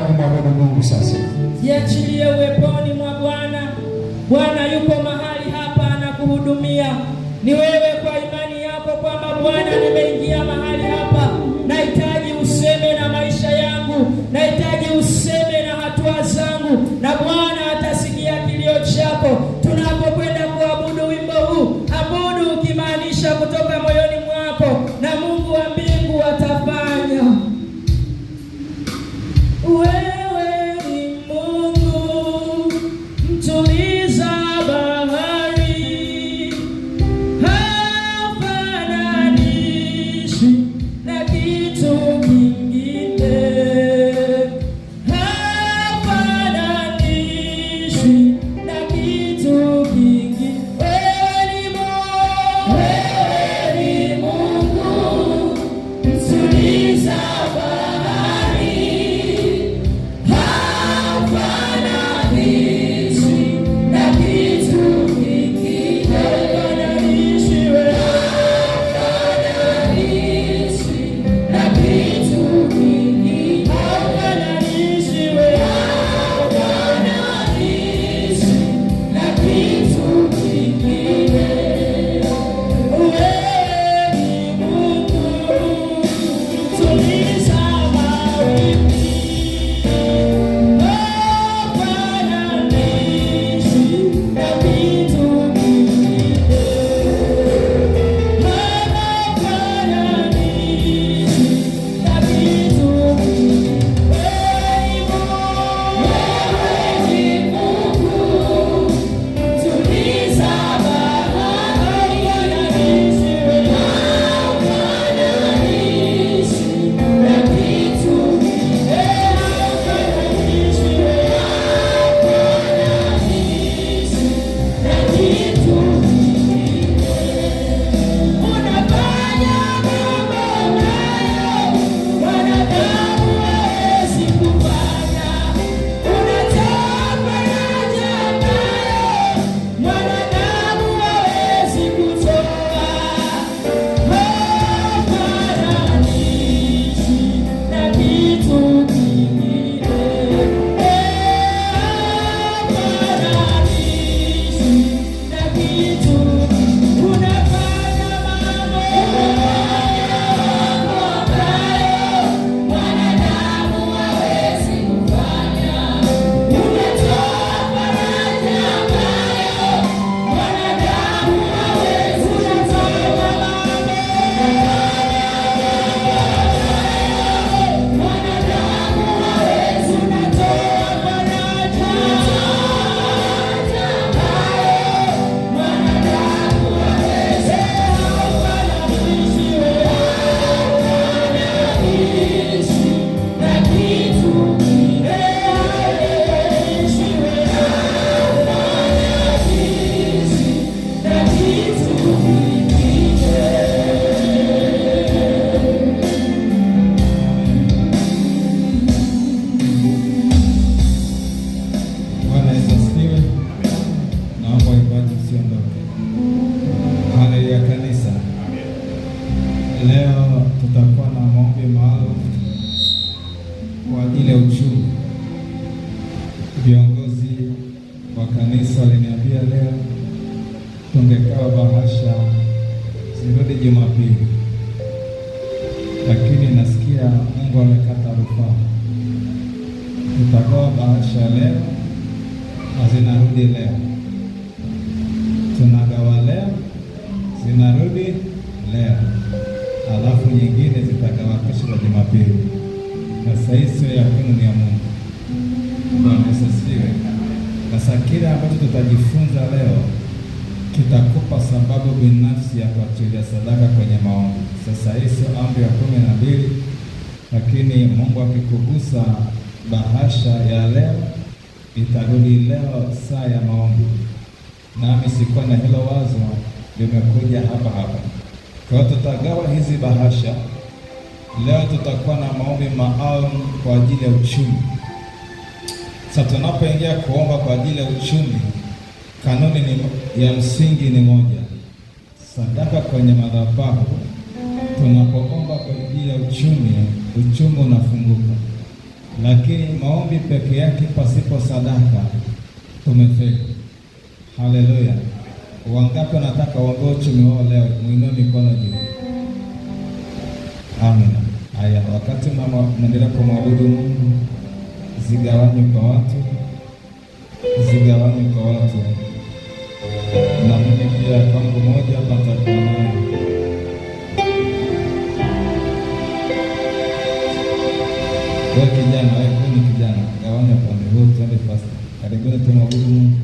kumwabudu Mungu sasa. Jiachilie uweponi mwa Bwana. Bwana yuko mahali hapa anakuhudumia. Ni wewe kwa imani yako kwamba Bwana, nimeingia mahali hapa, nahitaji useme na maisha yangu, nahitaji useme na hatua zangu, na Bwana atasikia kilio chako. Tunapokwenda kuabudu wimbo huu, abudu ukimaanisha kutoka moyoni mwako, na Mungu wa mbingu atafanya. Wewe ni Mungu mtuliza bahari, hafananishwi na kitu kingine, hafananishwi na kitu kingine. Wewe ni Mungu mtuliza bahari, hafananishwi na kitu kingine, hafananishwi na kitu kingine, hafananishwi na kitu kingine. Wewe ni Mungu mtuliza mawimbi, hafananishwi na kitu kingine, hafananishwi na kitu kingine. Wewe ni Mungu mtuliza bahari, hafananishwi na kitu kingine, hafananishwi na kitu kingine. Unafanya mambo ambayo wanadamu hawezi kufanya. Unatoa faraja ambayo mwanadamu hawezi kutoa. Hafananishwi na kitu kingine, hafananishwi na kitu. Unafanya mambo ambayo mwanadamu hawezi kufanya. Unatoa faraja ambayo mwanadamu hawezi kutoa. Mwanadamu hawezi kutoa faraja mwanadamu hawezi. Hafananishwi na kitu kingine, hafananishwi na kitu kingine. Bwana Yesu asifiwe. Naomba ibada usiondoke. Haleluya kanisa. Leo tutakuwa na maombi maalum kwa ajili ya uchumi. Viongozi wa kanisa waliniambia leo tungegawa bahasha zirudi Jumapili, lakini nasikia Mungu amekata rufaa. Tutagawa bahasha leo na zinarudi leo. Tunagawa leo, zinarudi leo, alafu nyingine zitagawa kesho la Jumapili. Sasa hii sio ya kwenu, ni ya Mungu. Bwana Yesu asifiwe. Sasa kile ambacho tutajifunza leo kitakupa sababu binafsi ya kuachilia sadaka kwenye maombi. Sasa hii sio amri ya 12, lakini Mungu akikugusa, bahasha ya leo itarudi leo saa ya maombi. Nami sikuwa na hilo wazo, limekuja hapa. Kwa hiyo tutagawa hizi bahasha leo. Tutakuwa na maombi maalum kwa ajili ya uchumi. Sasa tunapoingia kuomba kwa ajili ya uchumi, kanuni ya msingi ni moja: sadaka kwenye madhabahu. Tunapoomba kwa ajili ya uchumi, uchumi unafunguka. lakini maombi peke yake pasipo sadaka tumefeli. Haleluya! Wangapi wanataka waombe uchumi wao leo? Muinue mikono juu. Amina. Haya, wakati mnaendelea kumwabudu Mungu, zigawanywe kwa watu, zigawanywe kwa watu. Na mimi pia kwangu moja patakuwa nayo. Wewe kijana, wewe ni kijana, gawanya pande huu, twende fast. Karibuni tumwabudu Mungu.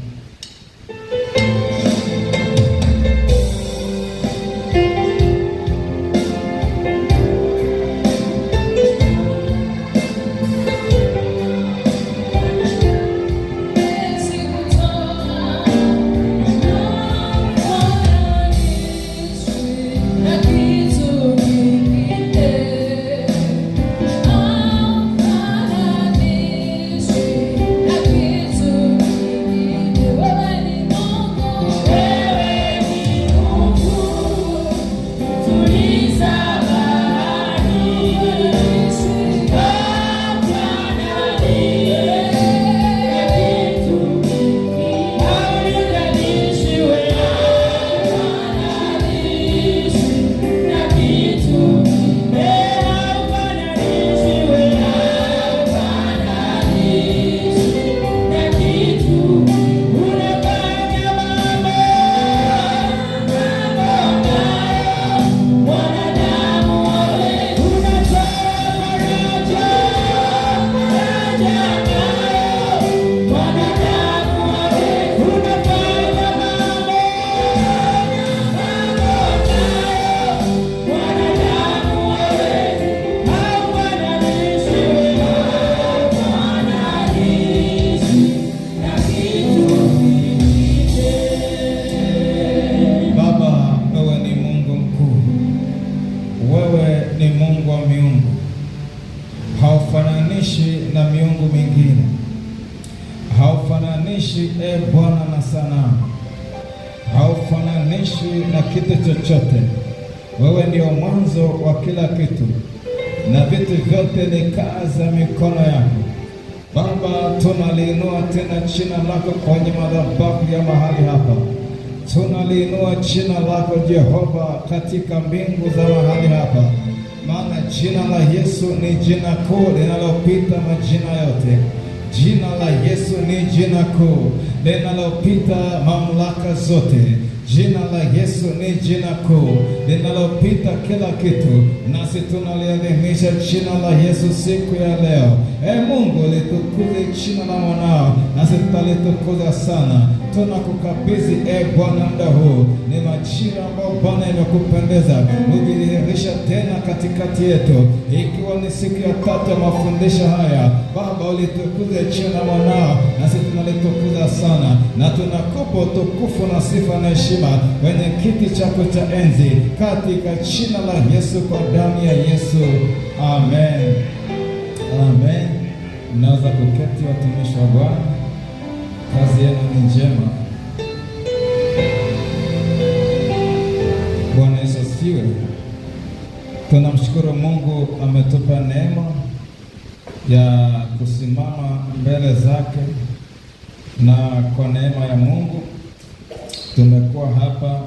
Haufananishi na miungu mingine, haufananishi Bwana na sanamu, haufananishi na kitu chochote. Wewe ndio mwanzo wa kila kitu, na vitu vyote ni kazi ya mikono yako. Baba, tunaliinua tena jina lako kwenye madhabahu ya mahali hapa. Tunaliinua jina lako Jehova katika mbingu za mahali hapa, maana jina la Yesu ni jina kuu linalopita majina yote. Jina la Yesu ni jina kuu linalopita mamlaka zote. Jina la Yesu ni jina kuu linalopita kila kitu, nasi tunaliadhimisha jina la Yesu siku ya leo. Mungu, litukuze jina la mwanao, nasi tutalitukuza sana. Tunakukabidhi Bwana muda huu, ni majira ambao Bwana imekupendeza kujidhihirisha tena katikati yetu, ikiwa ni siku ya tatu ya mafundisho haya. Baba, ulitukuze jina la mwanao, nasi tunalitukuza sana, na tunakupa utukufu na sifa na heshima kwenye kiti chako cha enzi, katika jina la Yesu, kwa damu ya Yesu, amen. Amen. Mnaweza kuketi, watumishi wa Bwana, kazi yenu ni njema. Bwana Yesu asifiwe. Tunamshukuru Mungu, ametupa neema ya kusimama mbele zake, na kwa neema ya Mungu tumekuwa hapa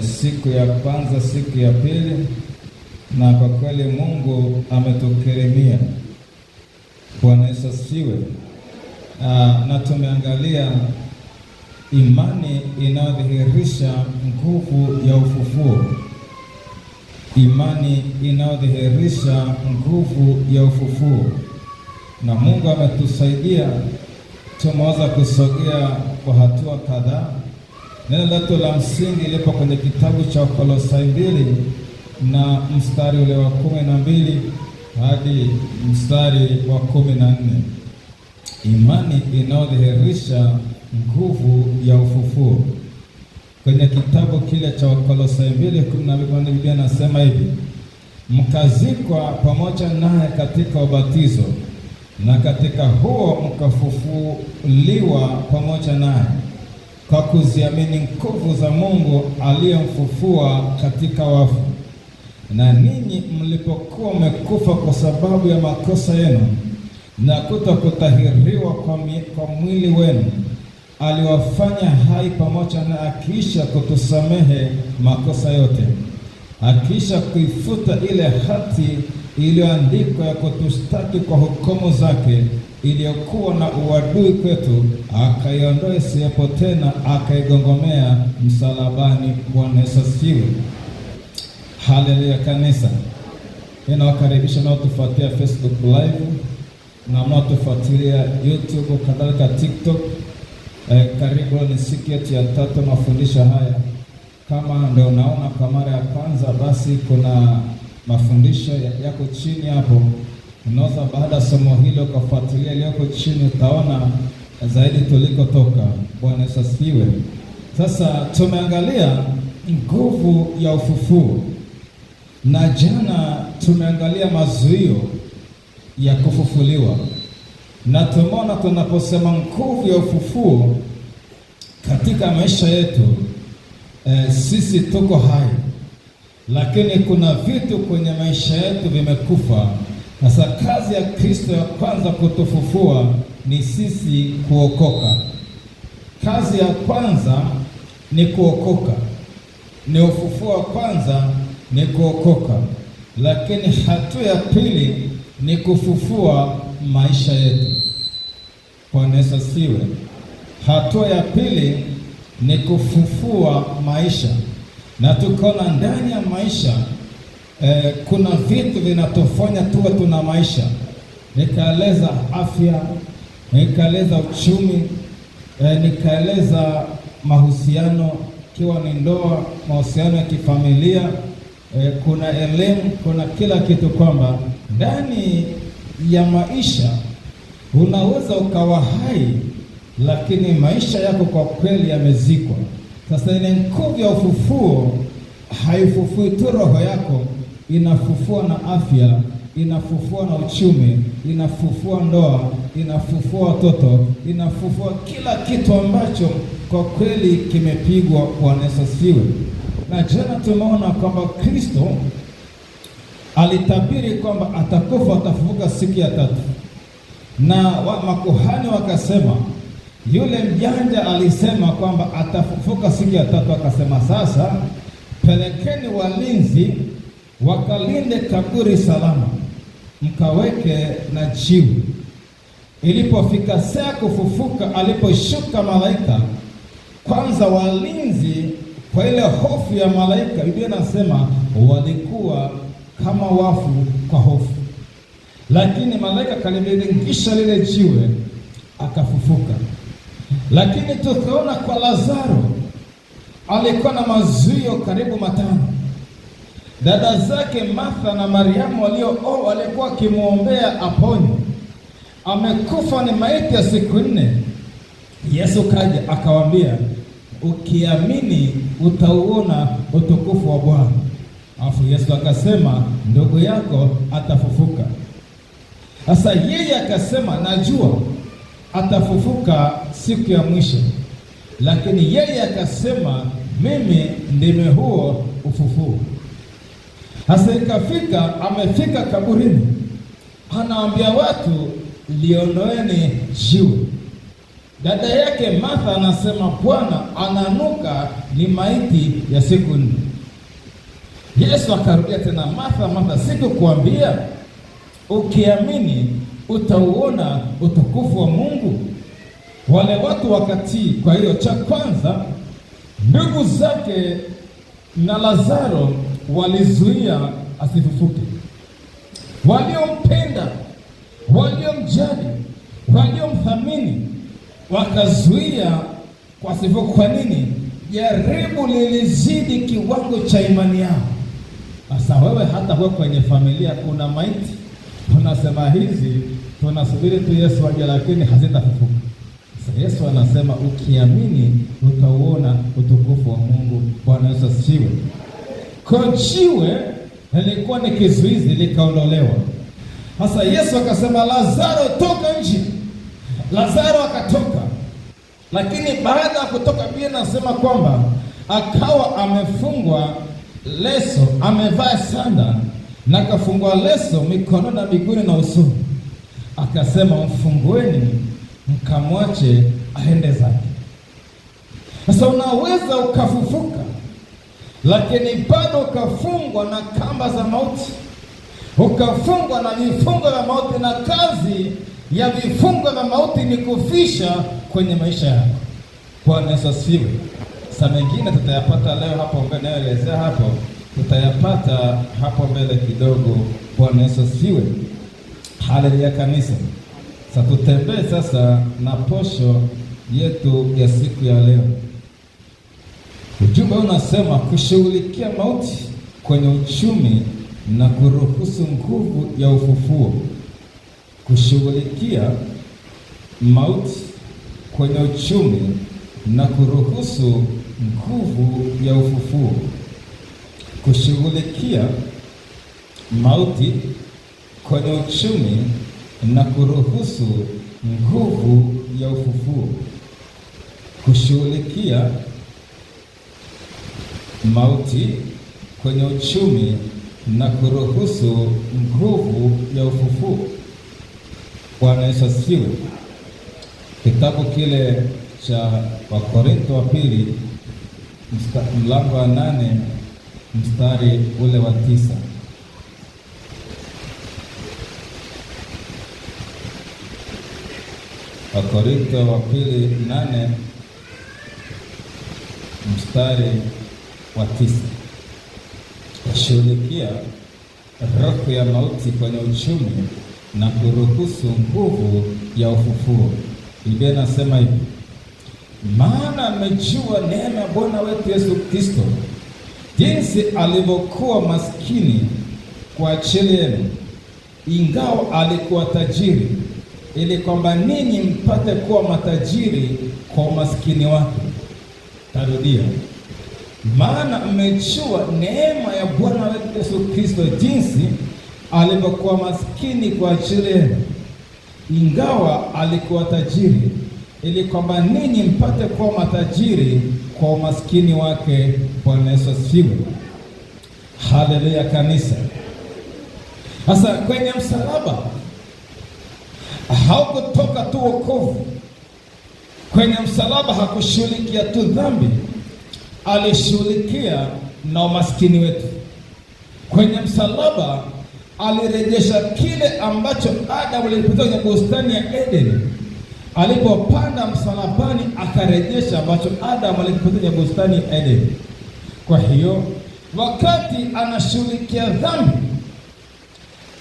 siku ya kwanza, siku ya pili, na kwa kweli Mungu ametukirimia. Bwana Yesu asifiwe. Na tumeangalia imani inayodhihirisha nguvu ya ufufuo. Imani inayodhihirisha nguvu ya ufufuo. Na Mungu ametusaidia, tumeweza kusogea kwa hatua kadhaa. Neno letu la msingi lipo kwenye kitabu cha Kolosai 2 na mstari ule wa 12 hadi mstari wa 14. Imani inayodhihirisha nguvu ya ufufuo. Kwenye kitabu kile cha Kolosai 2:12 Biblia inasema hivi: mkazikwa pamoja naye katika ubatizo, na katika huo mkafufuliwa pamoja naye kwa kuziamini nguvu za Mungu aliyemfufua katika wafu. na ninyi mlipokuwa mmekufa kwa sababu ya makosa yenu na kutokutahiriwa kwa mwili wenu, aliwafanya hai pamoja na akiisha kutusamehe makosa yote, akiisha kuifuta ile hati iliyoandikwa ya kutustaki kwa hukumu zake, iliyokuwa na uadui kwetu, akaiondoa isiwepo tena, akaigongomea msalabani. Bwana Yesu asifiwe. Haleluya kanisa. Ninawakaribisha mnaotufuatia Facebook live na mnaotufuatilia YouTube, kadhalika TikTok. Karibu, ni siku yetu ya 3 mafundisho haya. Kama ndio unaona kwa mara ya kwanza, basi kuna mafundisho yako chini hapo. Unaweza baada ya somo hilo kufuatilia iliyoko chini, utaona zaidi tulikotoka. Bwana Yesu asifiwe. Sasa tumeangalia nguvu ya ufufuo, na jana tumeangalia mazuio ya kufufuliwa, na tumeona tunaposema nguvu ya ufufuo katika maisha yetu, sisi tuko hai, lakini kuna vitu kwenye maisha yetu vimekufa. Sasa kazi ya Kristo ya kwanza kutufufua ni sisi kuokoka. Kazi ya kwanza ni kuokoka, ni ufufuo wa kwanza ni kuokoka, lakini hatua ya pili ni kufufua maisha yetu. Bwana Yesu asifiwe. Hatua ya pili ni kufufua maisha, na tukaona ndani ya maisha kuna vitu vinatufanya tuwe tuna maisha. Nikaeleza afya, nikaeleza uchumi, nikaeleza mahusiano, kiwa ni ndoa, mahusiano ya kifamilia, kuna elimu, kuna kila kitu, kwamba ndani ya maisha unaweza ukawa hai, lakini maisha yako kwa kweli yamezikwa. Sasa ile nguvu ya ufufuo haifufui tu roho yako, inafufua na afya, inafufua na uchumi, inafufua ndoa, inafufua watoto, inafufua kila kitu ambacho kwa kweli kimepigwa. Bwana Yesu asifiwe. Na jana tumeona kwamba Kristo alitabiri kwamba atakufa, atafufuka siku ya 3, na makuhani wakasema, yule mjanja alisema kwamba atafufuka siku ya 3, akasema sasa pelekeni walinzi wakalinde kaburi salama, mkaweke na jiwe. Ilipofika saa kufufuka, aliposhuka malaika, kwanza walinzi kwa ile hofu ya malaika, Biblia inasema walikuwa kama wafu kwa hofu, lakini malaika kalivingisha lile jiwe, akafufuka. Lakini tukaona kwa Lazaro alikuwa na mazuio karibu 5. Dada zake Martha na Mariamu walikuwa wakimwombea aponywe. Amekufa, ni maiti ya siku 4. Yesu kaja akawaambia, ukiamini utauona utukufu wa Bwana. Alafu Yesu akasema, ndugu yako atafufuka. Sasa yeye akasema, najua atafufuka siku ya mwisho, lakini yeye akasema, mimi ndime huo ufufuo. Sasa ikafika, amefika kaburini, anawaambia watu, liondoeni jiwe. Dada yake Martha anasema, Bwana, ananuka, ni maiti ya siku 4. Yesu akarudia tena, Martha, Martha, sikukuambia ukiamini utauona utukufu wa Mungu? Wale watu wakatii. Kwa hiyo cha kwanza, ndugu zake na Lazaro walizuia asifufuke. Waliompenda, waliomjali, waliomthamini wakazuia kwa asifufuke. Kwa nini? Jaribu lilizidi kiwango cha imani yao. Sasa wewe, hata wewe kwenye familia kuna maiti, tunasema hizi tunasubiri tu Yesu aje, lakini hazitafufuka. Sasa Yesu anasema ukiamini utauona utukufu wa Mungu. Bwana Yesu asifiwe. Kwa jiwe lilikuwa ni kizuizi, likaondolewa. Sasa Yesu akasema, Lazaro, toka nje. Lazaro akatoka, lakini baada ya kutoka, Biblia inasema kwamba akawa amefungwa leso, amevaa sanda na kafungwa leso mikono na miguuni na usoni. Akasema, mfungueni mkamwache aende zake. Sasa unaweza ukafufuka, lakini bado ukafungwa na kamba za mauti, ukafungwa na vifungo vya mauti, na kazi ya vifungo vya mauti ni kufisha kwenye maisha yako. Bwana Yesu asifiwe. Sasa mengine tutayapata leo hapo mbele, naelezea hapo, tutayapata hapo mbele kidogo. Bwana Yesu asifiwe. Haleluya kanisa. Sasa tutembee sasa na posho yetu ya siku ya leo. Ujumbe unasema kushughulikia mauti kwenye uchumi na kuruhusu nguvu ya ufufuo. Kushughulikia mauti kwenye uchumi na kuruhusu nguvu ya ufufuo. Kushughulikia mauti kwenye uchumi na kuruhusu nguvu ya ufufuo. Kushughulikia mauti kwenye uchumi na kuruhusu nguvu ya ufufuo. Bwana Yesu asifiwe. Kitabu kile cha Wakorintho wa pili mlango wa 8 mstari ule wa 9. Wakorintho wa pili 8 mstari wa 9. Kushughulikia roho ya mauti kwenye uchumi na kuruhusu nguvu ya ufufuo. Biblia inasema hivi: maana amejua neema ya Bwana wetu Yesu Kristo, jinsi alivyokuwa maskini kwa ajili yenu, ingawa alikuwa tajiri, ili kwamba ninyi mpate kuwa matajiri kwa umaskini wake. Tarudia, maana mmejua neema ya Bwana wetu Yesu Kristo, jinsi alivyokuwa maskini kwa ajili yenu, ingawa alikuwa tajiri, ili kwamba ninyi mpate kuwa matajiri kwa umaskini wake. Bwana Yesu asifiwe. Haleluya kanisa. Sasa kwenye msalaba haukutoka tu wokovu. Kwenye msalaba hakushughulikia tu dhambi, alishughulikia na umaskini wetu. Kwenye msalaba alirejesha kile ambacho Adamu alipoteza kwenye bustani ya Edeni. Alipopanda msalabani akarejesha ambacho Adamu alipoteza kwenye bustani ya Edeni. Kwa hiyo wakati anashughulikia dhambi,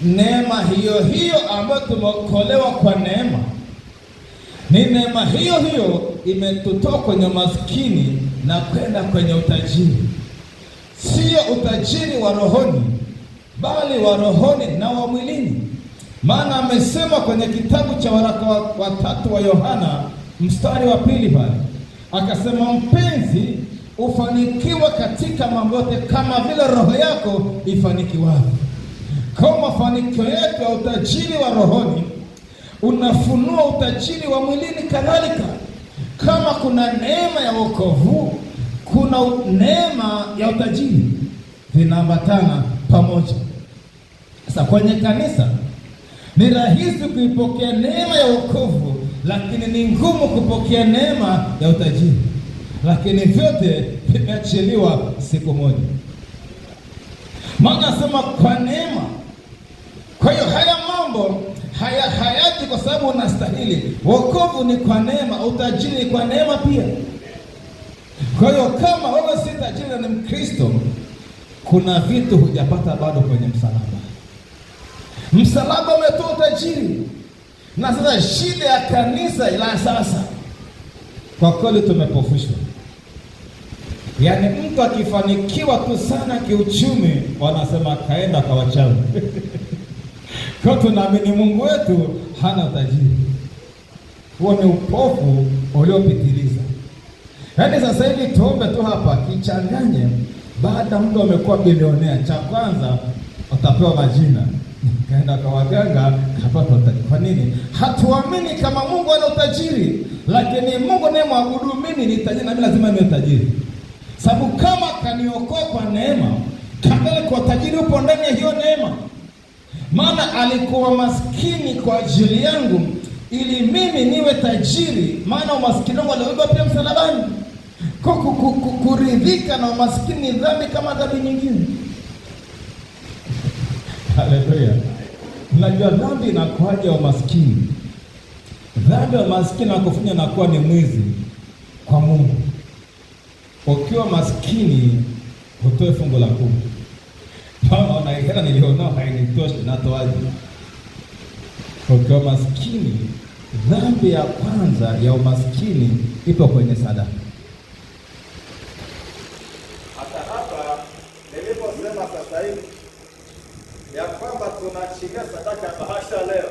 neema hiyo hiyo ambayo tumeokolewa kwa neema, ni neema hiyo hiyo imetutoa kwenye maskini na kwenda kwenye utajiri. Sio utajiri wa rohoni, bali wa rohoni na wa mwilini. Maana amesema kwenye kitabu cha waraka wa 3 wa Yohana mstari wa 2 pale, akasema, mpenzi, ufanikiwa katika mambo yote kama vile roho yako ifanikiwavyo. Kwa mafanikio yetu ya utajiri wa rohoni unafunua utajiri wa mwilini kadhalika. Kama kuna neema ya wokovu, kuna neema ya utajiri, vinaambatana pamoja. Sasa kwenye kanisa ni rahisi kuipokea neema ya wokovu, lakini ni ngumu kupokea neema ya utajiri. Lakini vyote vimeachiliwa siku moja. Maana nasema kwa neema. Kwa hiyo haya mambo hayaji kwa sababu unastahili. Wokovu ni kwa neema, utajiri ni kwa neema pia. Kwa hiyo kama wewe si tajiri na ni Mkristo, kuna vitu hujapata bado kwenye msalaba. Msalaba umetoa utajiri. Na sasa shida ya kanisa ila sasa, kwa kweli tumepofushwa. Yaani mtu akifanikiwa tu sana kiuchumi, wanasema kaenda kwa wachawi. Kwa tunaamini Mungu wetu hana utajiri. Huo ni upofu uliopitiliza. Yaani sasa hivi tuombe tu hapa kichanganye, baada mtu amekuwa bilionea, cha kwanza utapewa majina, kaenda kwa waganga kapata utajiri. Kwa nini? Hatuamini kama Mungu ana utajiri, lakini Mungu naye mwabudu mimi ni tajiri na mimi lazima niwe tajiri. Sababu kama kaniokoa kwa neema, Kadhalika tajiri upo ndani ya hiyo neema, maana alikuwa maskini kwa ajili yangu ili mimi niwe tajiri, maana umaskini wangu aliubeba pia msalabani. Kuridhika na umaskini ni dhambi kama dhambi nyingine. Haleluya. Unajua dhambi inakuaje umaskini? Dhambi ya umaskini nakufanya nakuwa ni mwizi kwa Mungu. Ukiwa maskini utoe fungu la 10. Naona hela nilionao hainitoshi, natoaje? Ukiwa maskini, dhambi ya kwanza ya umaskini ipo kwenye sadaka. Hata hapa niliposema sasa hivi ya kwamba tunaachilia sadaka ya bahasha leo,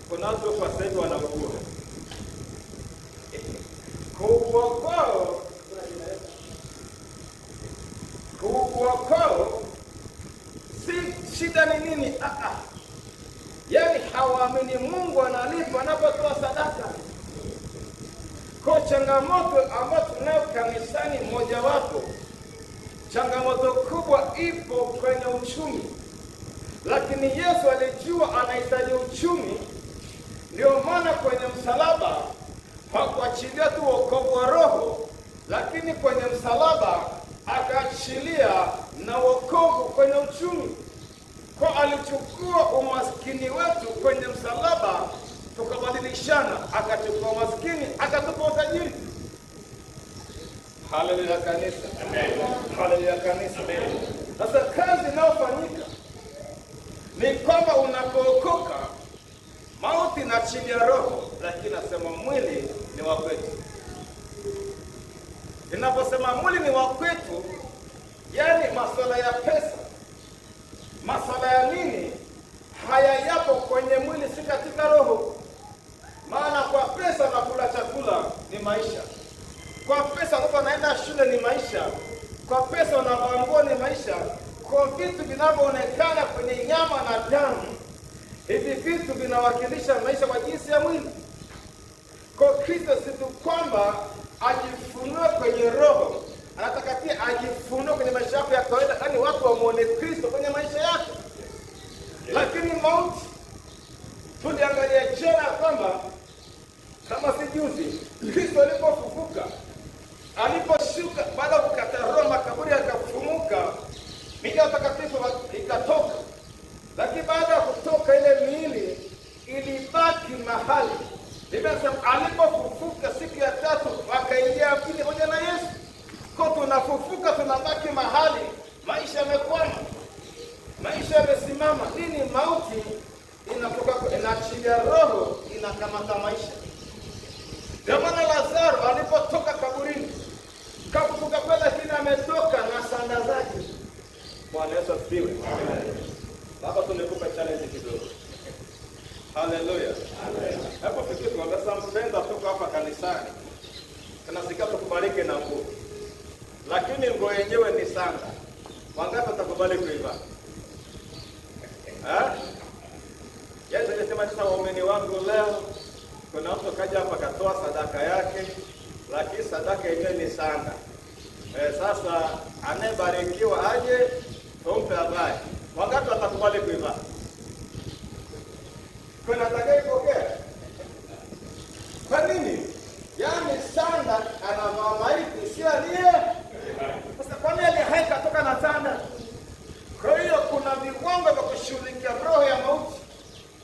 kuna watu kwa sasa hivi wanaugua kuugua kwao. Si shida ni nini? Yaani hawaamini Mungu analipa anapotoa sadaka. Kwa changamoto ambayo tunayo kanisani, mojawapo changamoto kubwa ipo kwenye uchumi, lakini Yesu alijua anahitaji uchumi. Ndio maana kwenye msalaba hakuachilia tu wokovu wa roho, lakini kwenye msalaba akaachilia na wokovu kwenye uchumi. Kwa alichukua umaskini wetu kwenye msalaba, tukabadilishana, akachukua umaskini akatupa utajiri. Haleluya kanisa. Amen. Haleluya kanisa. Amen. Sasa kazi inayofanyika ni kwamba unapookoka, mauti na chini ya roho, lakini nasema mwili ni wa kwetu. Ninaposema mwili ni wa kwetu, yani masuala ya pesa, masuala ya nini, haya yapo kwenye mwili, si katika roho. Maana kwa pesa nakula chakula ni maisha, kwa pesa mtu anaenda shule ni maisha, kwa pesa unavaa nguo ni maisha. Kwa vitu vinavyoonekana kwenye nyama na damu, hivi vitu vinawakilisha maisha kwa jinsi ya mwili. Kwa Kristo si tu kwamba ajifunue kwenye roho, anataka pia ajifunue kwenye maisha yako ya kawaida, yaani watu wamuone Kristo kwenye maisha yako. Lakini mauti tuliangalia jana kwamba kama si juzi, Kristo alipofufuka, aliposhuka baada ya kukata roho makaburi yakafumuka, miili takatifu ikatoka. Lakini baada ya kutoka ile miili ilibaki mahali. Biblia inasema alipofufuka siku ya 3 wakaingia mjini pamoja na Yesu. Kwa tunafufuka tunabaki mahali, maisha yamekwama, maisha yamesimama. Nini? Mauti inatoka, inaachilia roho, inakamata maisha. Ndio maana Lazaro alipotoka kaburini, kafufuka pale, lakini ametoka na sanda zake. Bwana Yesu asifiwe. Amen. Baba, tumekupa challenge kidogo. Haleluya. Amen. Hapo fikiri tuambia mpenda toka hapa kanisani, tunasikia tukubariki na nguo, lakini nguo yenyewe ni sanda. Wangapi watakubali kuiva? Yesu alisema sasa, waumini wangu leo, kuna mtu kaja hapa katoa sadaka yake, lakini sadaka yenyewe ni sanda. Sasa anayebarikiwa aje tumpe avae. Wangapi watakubali kuiva? Kuna atakayepokea? Kwa nini? Yaani sanda anavaa maiti, si aliye. Sasa kwa nini aliye katoka na sanda? Kwa hiyo kuna viwango vya kushughulikia roho ya mauti.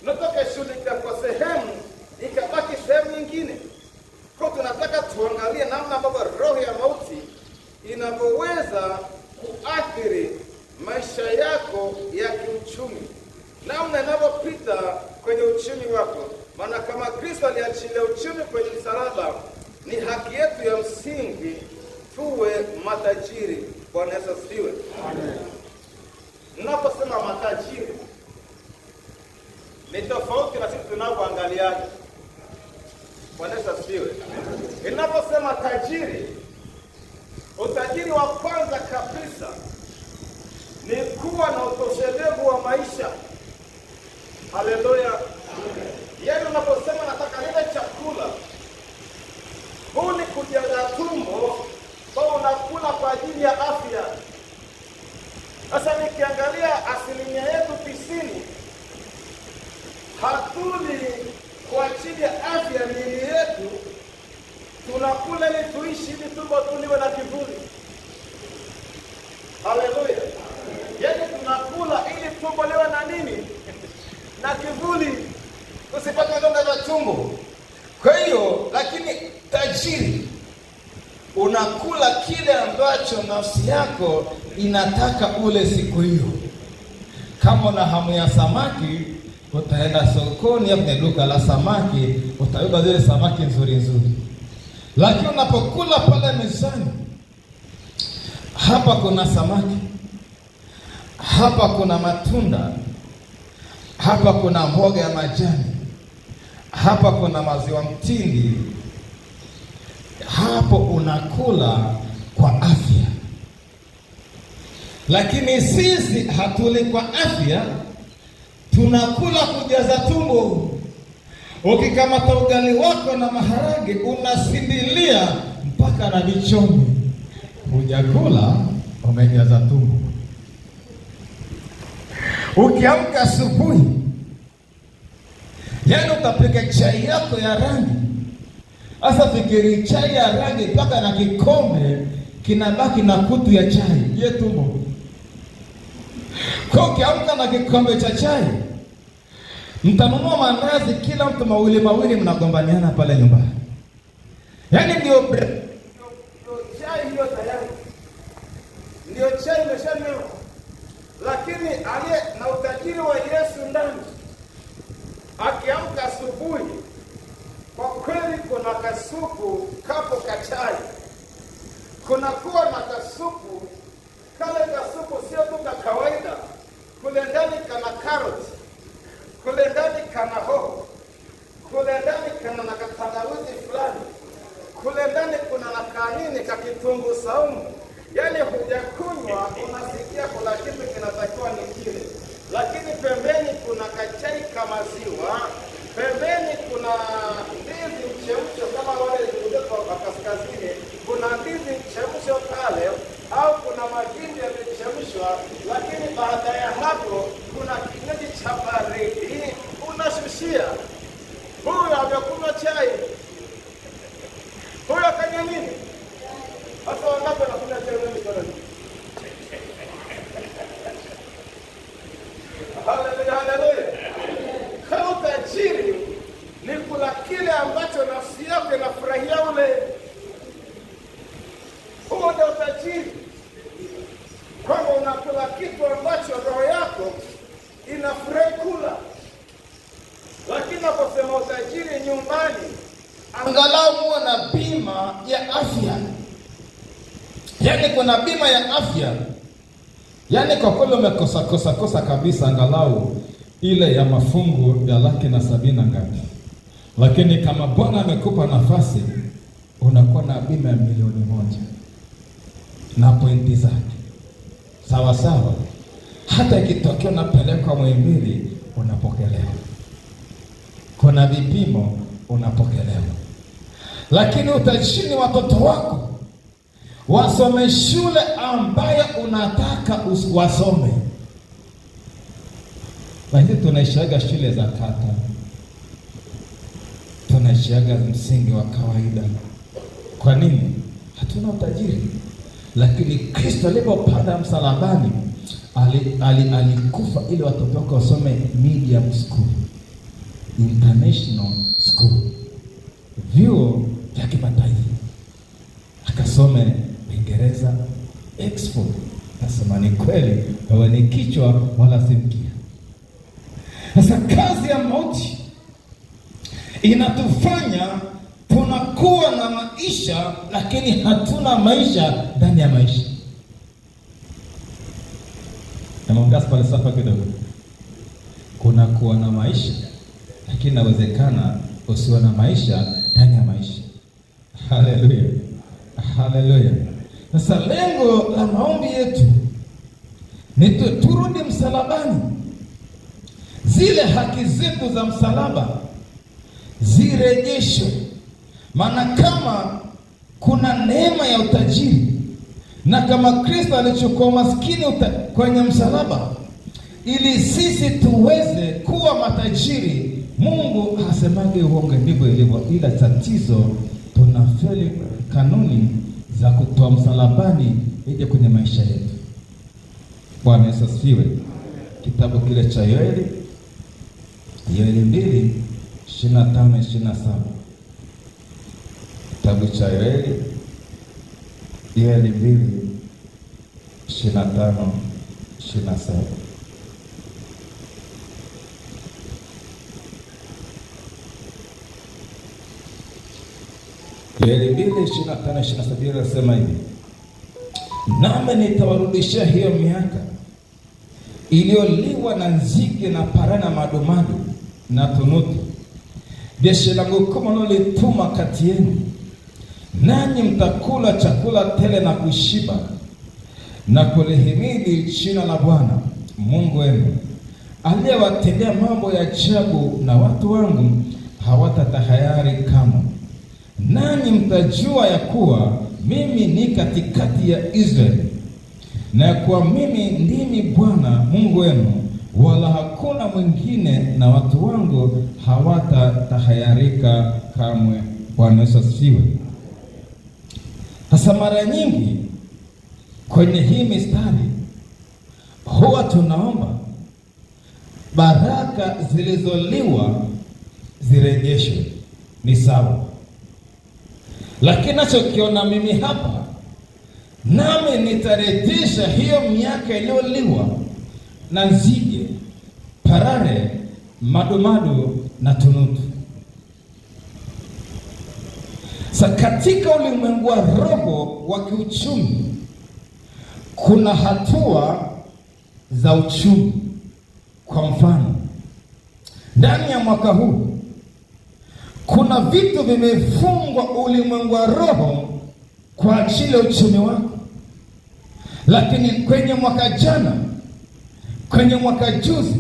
Unatoka shughulikia kwa sehemu, ikabaki sehemu nyingine. Kwa tunataka tuangalie namna ambavyo roho ya mauti inavyoweza kuathiri maisha yako ya kiuchumi, namna inavyopita kwenye uchumi wako. Maana kama Kristo aliachilia uchumi kwenye msalaba, ni haki yetu ya msingi tuwe matajiri. Bwana Yesu asifiwe. Amen. Ninaposema matajiri ni tofauti na sisi tunavyoangaliana. Bwana Yesu asifiwe. Ninaposema tajiri, utajiri wa kwanza kabisa ni kuwa na utoshelevu wa maisha. Haleluya. Yaani unaposema nataka nile chakula, huu ni kujaza tumbo, kwa unakula kwa ajili ya afya. Sasa afya ya miili yetu, tunakula ili tuishi, ili tumbo tuliwe na kivuli. Haleluya! Yaani tunakula ili tumbo liwe na nini? Na kivuli, usipate vidonda vya tumbo. Kwa hiyo, lakini tajiri, unakula kile ambacho nafsi yako inataka ule siku hiyo. Kama una hamu ya samaki, utaenda sokoni au kwenye duka la samaki, utabeba zile samaki nzuri nzuri. Lakini unapokula pale mezani, hapa kuna samaki, hapa kuna matunda, hapa kuna mboga ya majani, hapa kuna maziwa mtindi, hapo unakula kwa afya. Lakini sisi hatuli kwa afya, tunakula kujaza tumbo. Ukikamata ugali wako na maharage, unasindilia mpaka na vichomi. Hujakula, umejaza tumbo. Ukiamka asubuhi, yaani utapika chai yako ya rangi. Sasa fikiri chai ya rangi mpaka na kikombe kinabaki na kutu ya chai. Je, tumbo? Kwa ukiamka na kikombe cha chai, mtanunua mandazi kila mtu mawili mawili, mnagombaniana pale nyumbani. Yaani ndio chai hiyo tayari. Ndio chai imeshamewa. Lakini aliye na utajiri wa Yesu ndani, akiamka asubuhi, kwa kweli kuna kasupu kapo kachai. Kuna kuwa na kasupu, kale kasupu sio tu ka kawaida. Kule ndani kana karoti, kule ndani kana hoho, kule ndani kana na katangawizi fulani, kule ndani kuna na kanini ka kitunguu saumu. Yaani hujakunywa, unasikia kuna kitu kinatakiwa ni kile. Lakini pembeni kuna kachai kama maziwa, pembeni kuna ndizi mchemsho kama wale zilizotoka kwa kaskazini, kuna ndizi mchemsho pale, au kuna magimbi yamechemshwa. Lakini baada ya hapo kuna kinywaji cha baridi unashushia. Huyu amekunywa chai, huyu akanywa nini? Hata wangapi wanakunywa chai wengi sana? Haleluya, haleluya. Kama utajiri ni kula kile ambacho nafsi yako inafurahia ule. Huo ndio utajiri. Kwamba unakula kitu ambacho roho yako inafurahi kula. Lakini naposema utajiri nyumbani, angalau muwe na bima ya afya. Yaani kuna bima ya afya. Yaani kwa kweli umekosa kabisa, angalau ile ya mafungu ya 170 ngapi. Lakini kama Bwana amekupa nafasi, unakuwa na bima ya 1,000,000 na pointi zake. Sawa sawa. Hata ikitokea unapelekwa Muhimbili, unapokelewa. Kuna vipimo, unapokelewa. Lakini utachini watoto wako wasome shule ambayo unataka wasome. Lakini tunaishaga shule za kata, tunaishaga msingi wa kawaida. Kwa nini? Hatuna utajiri. Lakini Kristo alipopanda msalabani, alikufa ili watoto wako wasome medium school, international school, vyuo vya kimataifa. Akasome Uingereza, Oxford. Nasema ni kweli, wewe ni kichwa wala si mkia. Sasa kazi ya mauti inatufanya tunakuwa na maisha, lakini hatuna maisha ndani ya maisha. Naongeza falsafa kidogo. Kuna kuwa na maisha, lakini inawezekana usiwe na maisha ndani ya maisha. Haleluya. Haleluya. Sasa lengo la maombi yetu ni turudi msalabani. Zile haki zetu za msalaba zirejeshwe. Maana kama kuna neema ya utajiri, na kama Kristo alichukua maskini kwenye msalaba ili sisi tuweze kuwa matajiri, Mungu hasemage uongo, ndivyo ilivyo, ila tatizo tunafeli kanuni za kutoa msalabani ije kwenye maisha yetu. Bwana Yesu asifiwe. Kitabu kile cha Yoeli 2:25-27. Kitabu cha Yoeli 2:25-27. Yoeli 2:25-27 nasema hivi: nami nitawarudishia hiyo miaka iliyoliwa na nzige na parana madumadu na tunutu, jeshi langu kuu nilituma kati yenu, nanyi mtakula chakula tele na kushiba na kulihimidi jina la Bwana Mungu wenu aliyewatendea mambo ya ajabu, na watu wangu hawatatahayari kamwe. Nanyi mtajua ya kuwa mimi ni katikati ya Israeli, na ya kuwa mimi ndimi Bwana Mungu wenu, wala hakuna mwingine, na watu wangu hawatatahayarika kamwe. Bwana Yesu asifiwe. Sasa mara nyingi kwenye hii mistari huwa tunaomba baraka zilizoliwa zirejeshwe, ni sawa, lakini nachokiona mimi hapa, nami nitarejesha hiyo miaka iliyoliwa na nzige, parare, madumadu na tunutu. Sa katika ulimwengu wa roho wa kiuchumi kuna hatua za uchumi. Kwa mfano, ndani ya mwaka huu kuna vitu vimefungwa ulimwengu wa roho kwa ajili ya uchumi wako, lakini kwenye mwaka jana, kwenye mwaka juzi,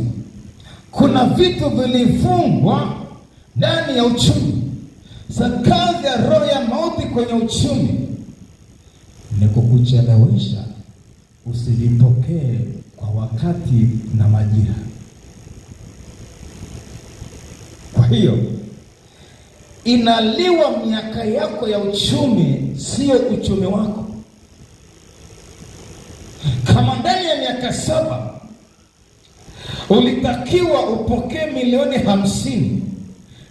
kuna vitu vilifungwa ndani ya uchumi. Sa kazi ya roho ya mauti kwenye uchumi ni kukuchelewesha usivipokee kwa wakati na majira. Kwa hiyo inaliwa miaka yako ya uchumi, sio uchumi wako. Kama ndani ya miaka 7 ulitakiwa upokee milioni 50,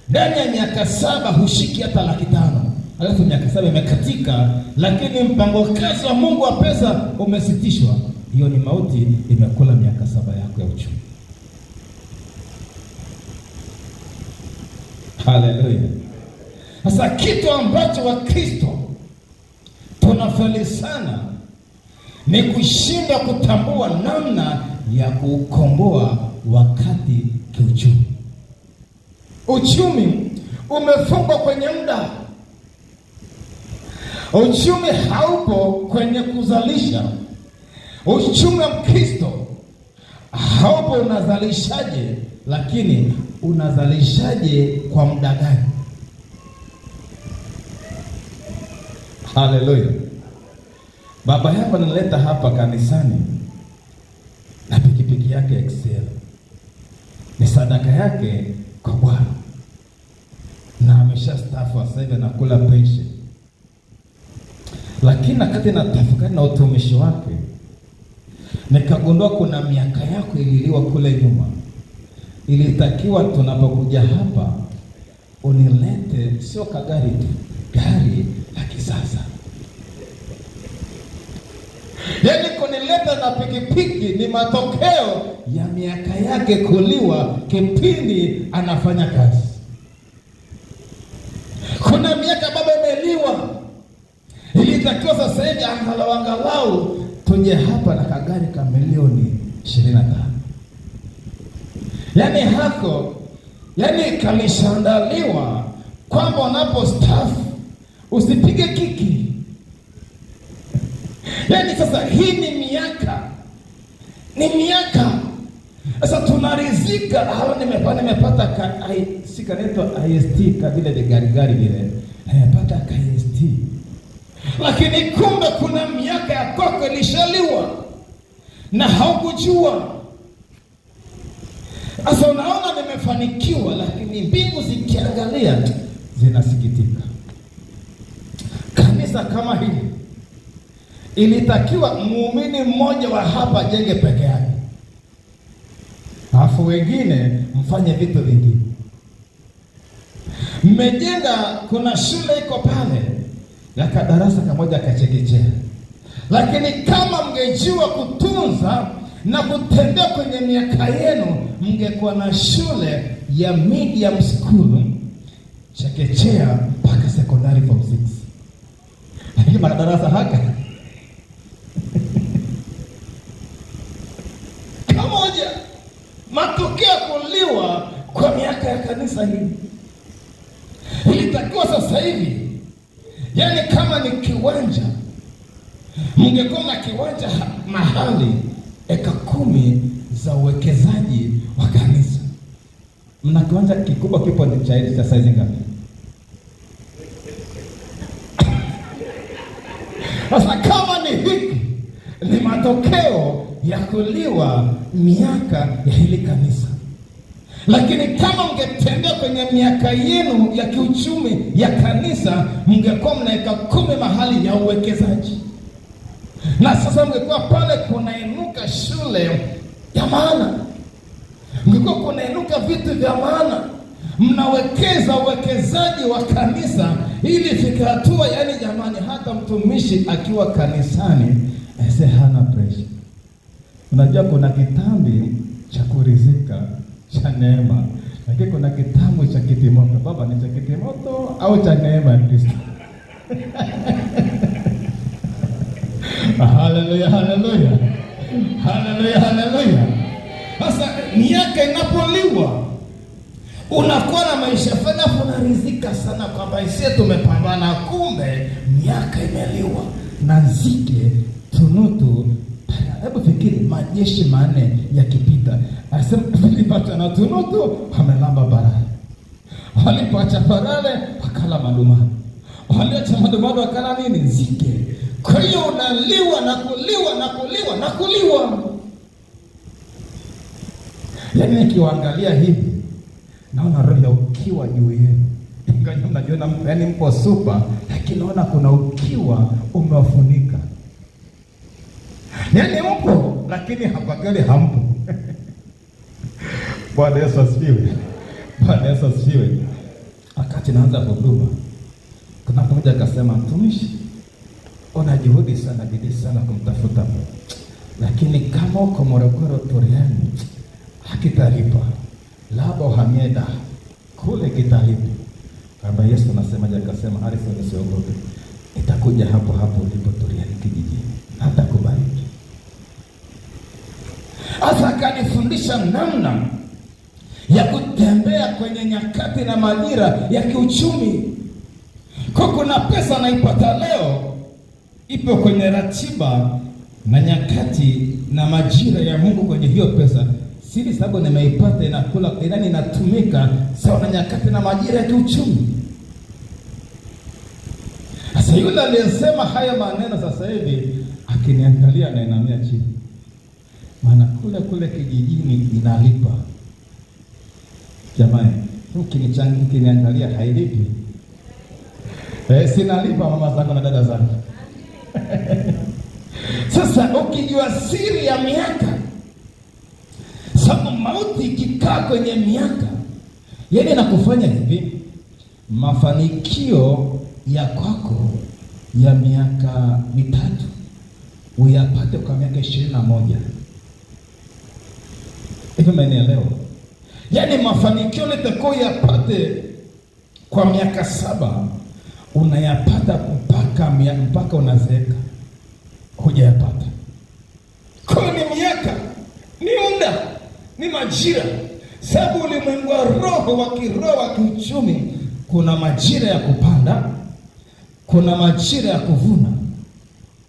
ndani ya miaka 7 hushiki hata 500,000, alafu miaka 7 imekatika, lakini mpango kazi wa Mungu wa pesa umesitishwa. Hiyo ni mauti, imekula miaka 7 yako ya uchumi. Haleluya. Sasa kitu ambacho Wakristo tunafeli sana ni kushinda kutambua namna ya kukomboa wakati kiuchumi. Uchumi umefungwa kwenye muda. Uchumi haupo kwenye kuzalisha. Uchumi wa Kristo haupo unazalishaje, lakini unazalishaje kwa muda gani? Haleluya. Baba hapa naleta hapa kanisani na pikipiki yake Excel, ni sadaka yake kwa Bwana, na ameshastaafu sasa hivi anakula pension. Lakini wakati natafakari na utumishi wake, nikagundua kuna miaka yako ililiwa kule nyuma. Ilitakiwa tunapokuja hapa unilete sio kagari tu, gari la kisasa. Yaani kunileta na pikipiki ni matokeo ya miaka yake kuliwa kipindi anafanya kazi. Kuna miaka baba imeliwa, ilitakiwa sasa hivi angalau tuje hapa na kagari ka milioni 25. Yaani hako, yaani kalishandaliwa kwamba unapostaafu usipige kiki. Yaani sasa hii ni miaka. Sasa tunarizika, hawa nimepata sikaneto IST kabila de gari vile. Nimepata IST. Lakini kumbe kuna miaka ya kwako ilishaliwa na haukujua. Sasa unaona nimefanikiwa, lakini mbingu zikiangalia zinasikitika. Kanisa kama hili ilitakiwa muumini mmoja wa hapa ajenge peke yake, alafu wengine mfanye vitu vingine. Mmejenga, kuna shule iko pale ya kadarasa kamoja kachekechea, lakini kama mngejua kutunza na kutembea kwenye miaka yenu, mngekuwa na shule ya medium school, chekechea mpaka sekondari form 6. Lakini madarasa haka kamoja, matokeo kuliwa kwa miaka ya kanisa hili. Ilitakiwa sasa hivi, yaani kama ni kiwanja, mngekuwa na kiwanja mahali eka 10 za uwekezaji wa kanisa. Mna kiwanja kikubwa kipo cha size ngapi? Sasa kama ni hiki, ni matokeo ya kuliwa miaka ya hili kanisa. Lakini kama mngetembea kwenye miaka yenu ya kiuchumi ya kanisa, mngekuwa mnaeka 10 mahali ya uwekezaji. Na sasa mngekuwa pale kunainuka shule ya maana, mngekuwa kunainuka vitu vya maana, mnawekeza uwekezaji wa kanisa ili fika hatua, yaani jamani, hata mtumishi akiwa kanisani ese hana pressure. Unajua kuna kitambi cha kurizika cha neema, lakini kuna kitambo cha kitimoto. Baba, ni cha kitimoto au cha neema ya Kristo? Haleluya, haleluya, haleluya, haleluya. Sasa miaka inapoliwa, unakuwa na maisha fana, unarizika sana kwamba isi tumepambana, kumbe miaka imeliwa na nzige, tunutu. Hebu fikiri majeshi 4 yakipita, asema walipata na tunutu wamelamba barani, walipoacha barale wakala madumadu, waliacha madumadu wakala nini? Nzige. Kwa hiyo unaliwa na kuliwa na kuliwa na kuliwa. Yaani nikiwaangalia hivi naona roho ya ukiwa juu yenu. Ingawa mnajiona yaani mpo super, lakini naona kuna ukiwa umewafunika. Yaani mpo lakini hapa gani hampo. Bwana Yesu asifiwe. Bwana Yesu asifiwe. Wakati naanza huduma, kuna mmoja akasema, mtumishi, una juhudi sana, bidii sana kumtafuta Mungu, lakini kama uko Morogoro Turiani hakitalipa, labda uhamie Dar kule kitalipa. Baba Yesu anasemaje? Akasema, Harrison, usiogope, itakuja hapo hapo ulipo Turiani kijijini, hata kubariki. Asa akanifundisha namna ya kutembea kwenye nyakati na majira ya kiuchumi. Kwa kuna pesa naipata leo, ipo kwenye ratiba na nyakati na majira ya Mungu kwenye hiyo pesa. Siri sababu nimeipata inakula, inani inatumika sawa na nyakati na majira ya kiuchumi. Sasa yule aliyesema haya maneno sasa hivi akiniangalia na inamia chini. Maana kule kijijini inalipa. Jamani, ukiniangalia hailipi. Sinalipa mama zako na dada zako. Sasa ukijua siri ya miaka, sababu mauti ikikaa kwenye miaka, yaani nakufanya hivi, mafanikio ya kwako ya miaka 3 uyapate kwa miaka 21. Hivi mmenielewa? Yaani mafanikio nitako yapate kwa miaka 7, unayapata mpaka unazeeka hujayapata. Kwa ni miaka, ni muda, ni majira. Sababu ulimwengu wa roho wa kiroho wa kiuchumi, kuna majira ya kupanda, kuna majira ya kuvuna,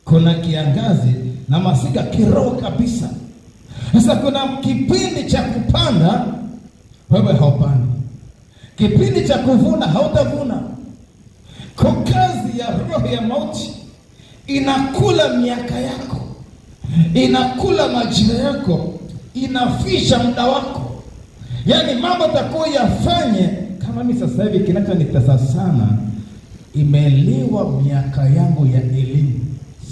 kuna kiangazi na masika kiroho kabisa. Sasa kuna kipindi cha kupanda, wewe haupandi. Kipindi cha kuvuna, hautavuna. Kwa kazi ya roho ya mauti inakula miaka yako, inakula majira yako, inafisha muda wako. Yaani mambo takuwa yafanye kama mimi sasa hivi. Kinachonitesa sana, imeliwa miaka yangu ya elimu.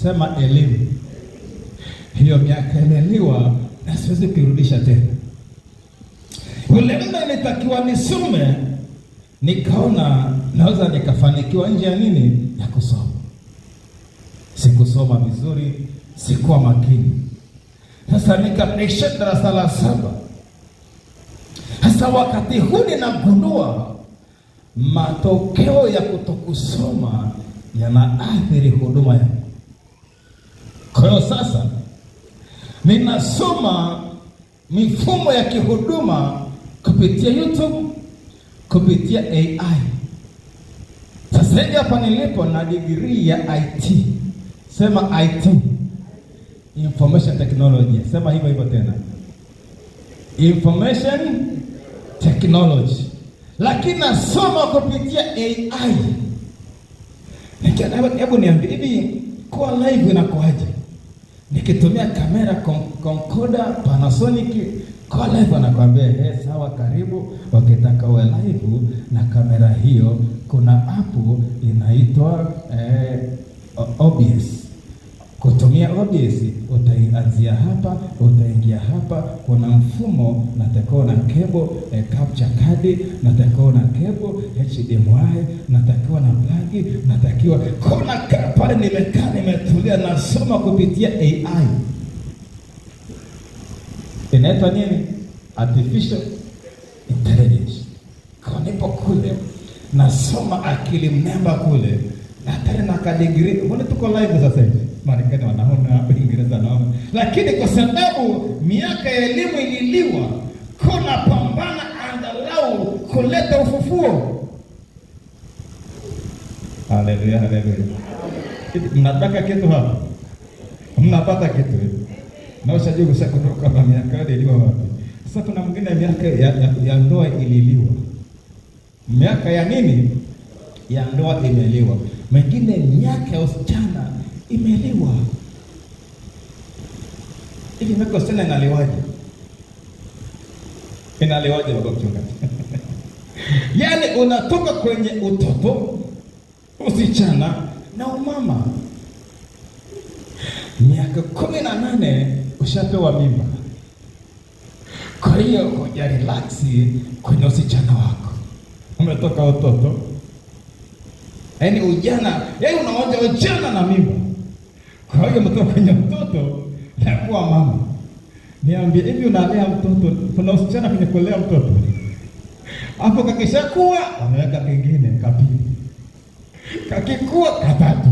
Sema elimu. Hiyo miaka imeliwa na siwezi kurudisha tena. Ule muda nilitakiwa nisome, nikaona naweza nikafanikiwa nje ya nini? Ya kusoma. Sikusoma vizuri, sikuwa makini. Sasa nikaisha darasa la 7. Sasa wakati huu ninagundua matokeo ya kutokusoma yanaathiri huduma yangu. Kwa hiyo sasa ninasoma mifumo ya kihuduma kupitia YouTube, kupitia AI. Sasa hivi hapa nilipo na degree ya IT. Sema IT, Information Technology. Sema hivyo hivyo tena, Information Technology. Lakini nasoma kupitia AI. Hebu niambie, hivi kwa live inakuaje? Nikitumia kamera Concorder Panasonic, kwa live anakuambia sawa, karibu. Wakitaka uwe live na kamera hiyo, kuna app inaitwa OBS. Kutumia OBS utaanzia hapa, utaingia hapa, kuna mfumo natakiwa na cable capture card, natakiwa na cable HDMI, natakiwa na plug, natakiwa kuna pale. Nimekaa nimetulia, nasoma kupitia AI. Inaitwa nini? Artificial intelligence. Kwa nipo kule nasoma akili mnemba kule, na tena na kadigrii. Mbona tuko live sasa hivi? Marekani wanaona, Uingereza wanaona. Lakini kwa sababu miaka ya elimu ililiwa, kuna pambana angalau kuleta ufufuo. Haleluya, haleluya. Mnataka kitu hapa? Mnapata kitu? Na ushaje kusakutoka kwa miaka ya elimu wapi? Sasa kuna mwingine miaka ya ndoa ililiwa. Miaka ya nini? Ya ndoa imeliwa. Mwingine miaka ya usichana imeliwa. Hivi miaka ya usichana inaliwaje? Inaliwaje baba mchungaji? Yaani unatoka kwenye utoto, usichana na umama. Miaka 18 ushapewa mimba. Kwa hiyo kuja relax kwenye usichana wako. Umetoka utoto, yaani ujana, yaani unaoja ujana na mimba. Kwa hiyo umetoka kwenye utoto na kuwa mama. Niambie, hivi unalea mtoto, kuna usichana kwenye kulea mtoto. Hapo kakishakuwa ameweka kingine kapili. Kakikuwa katatu.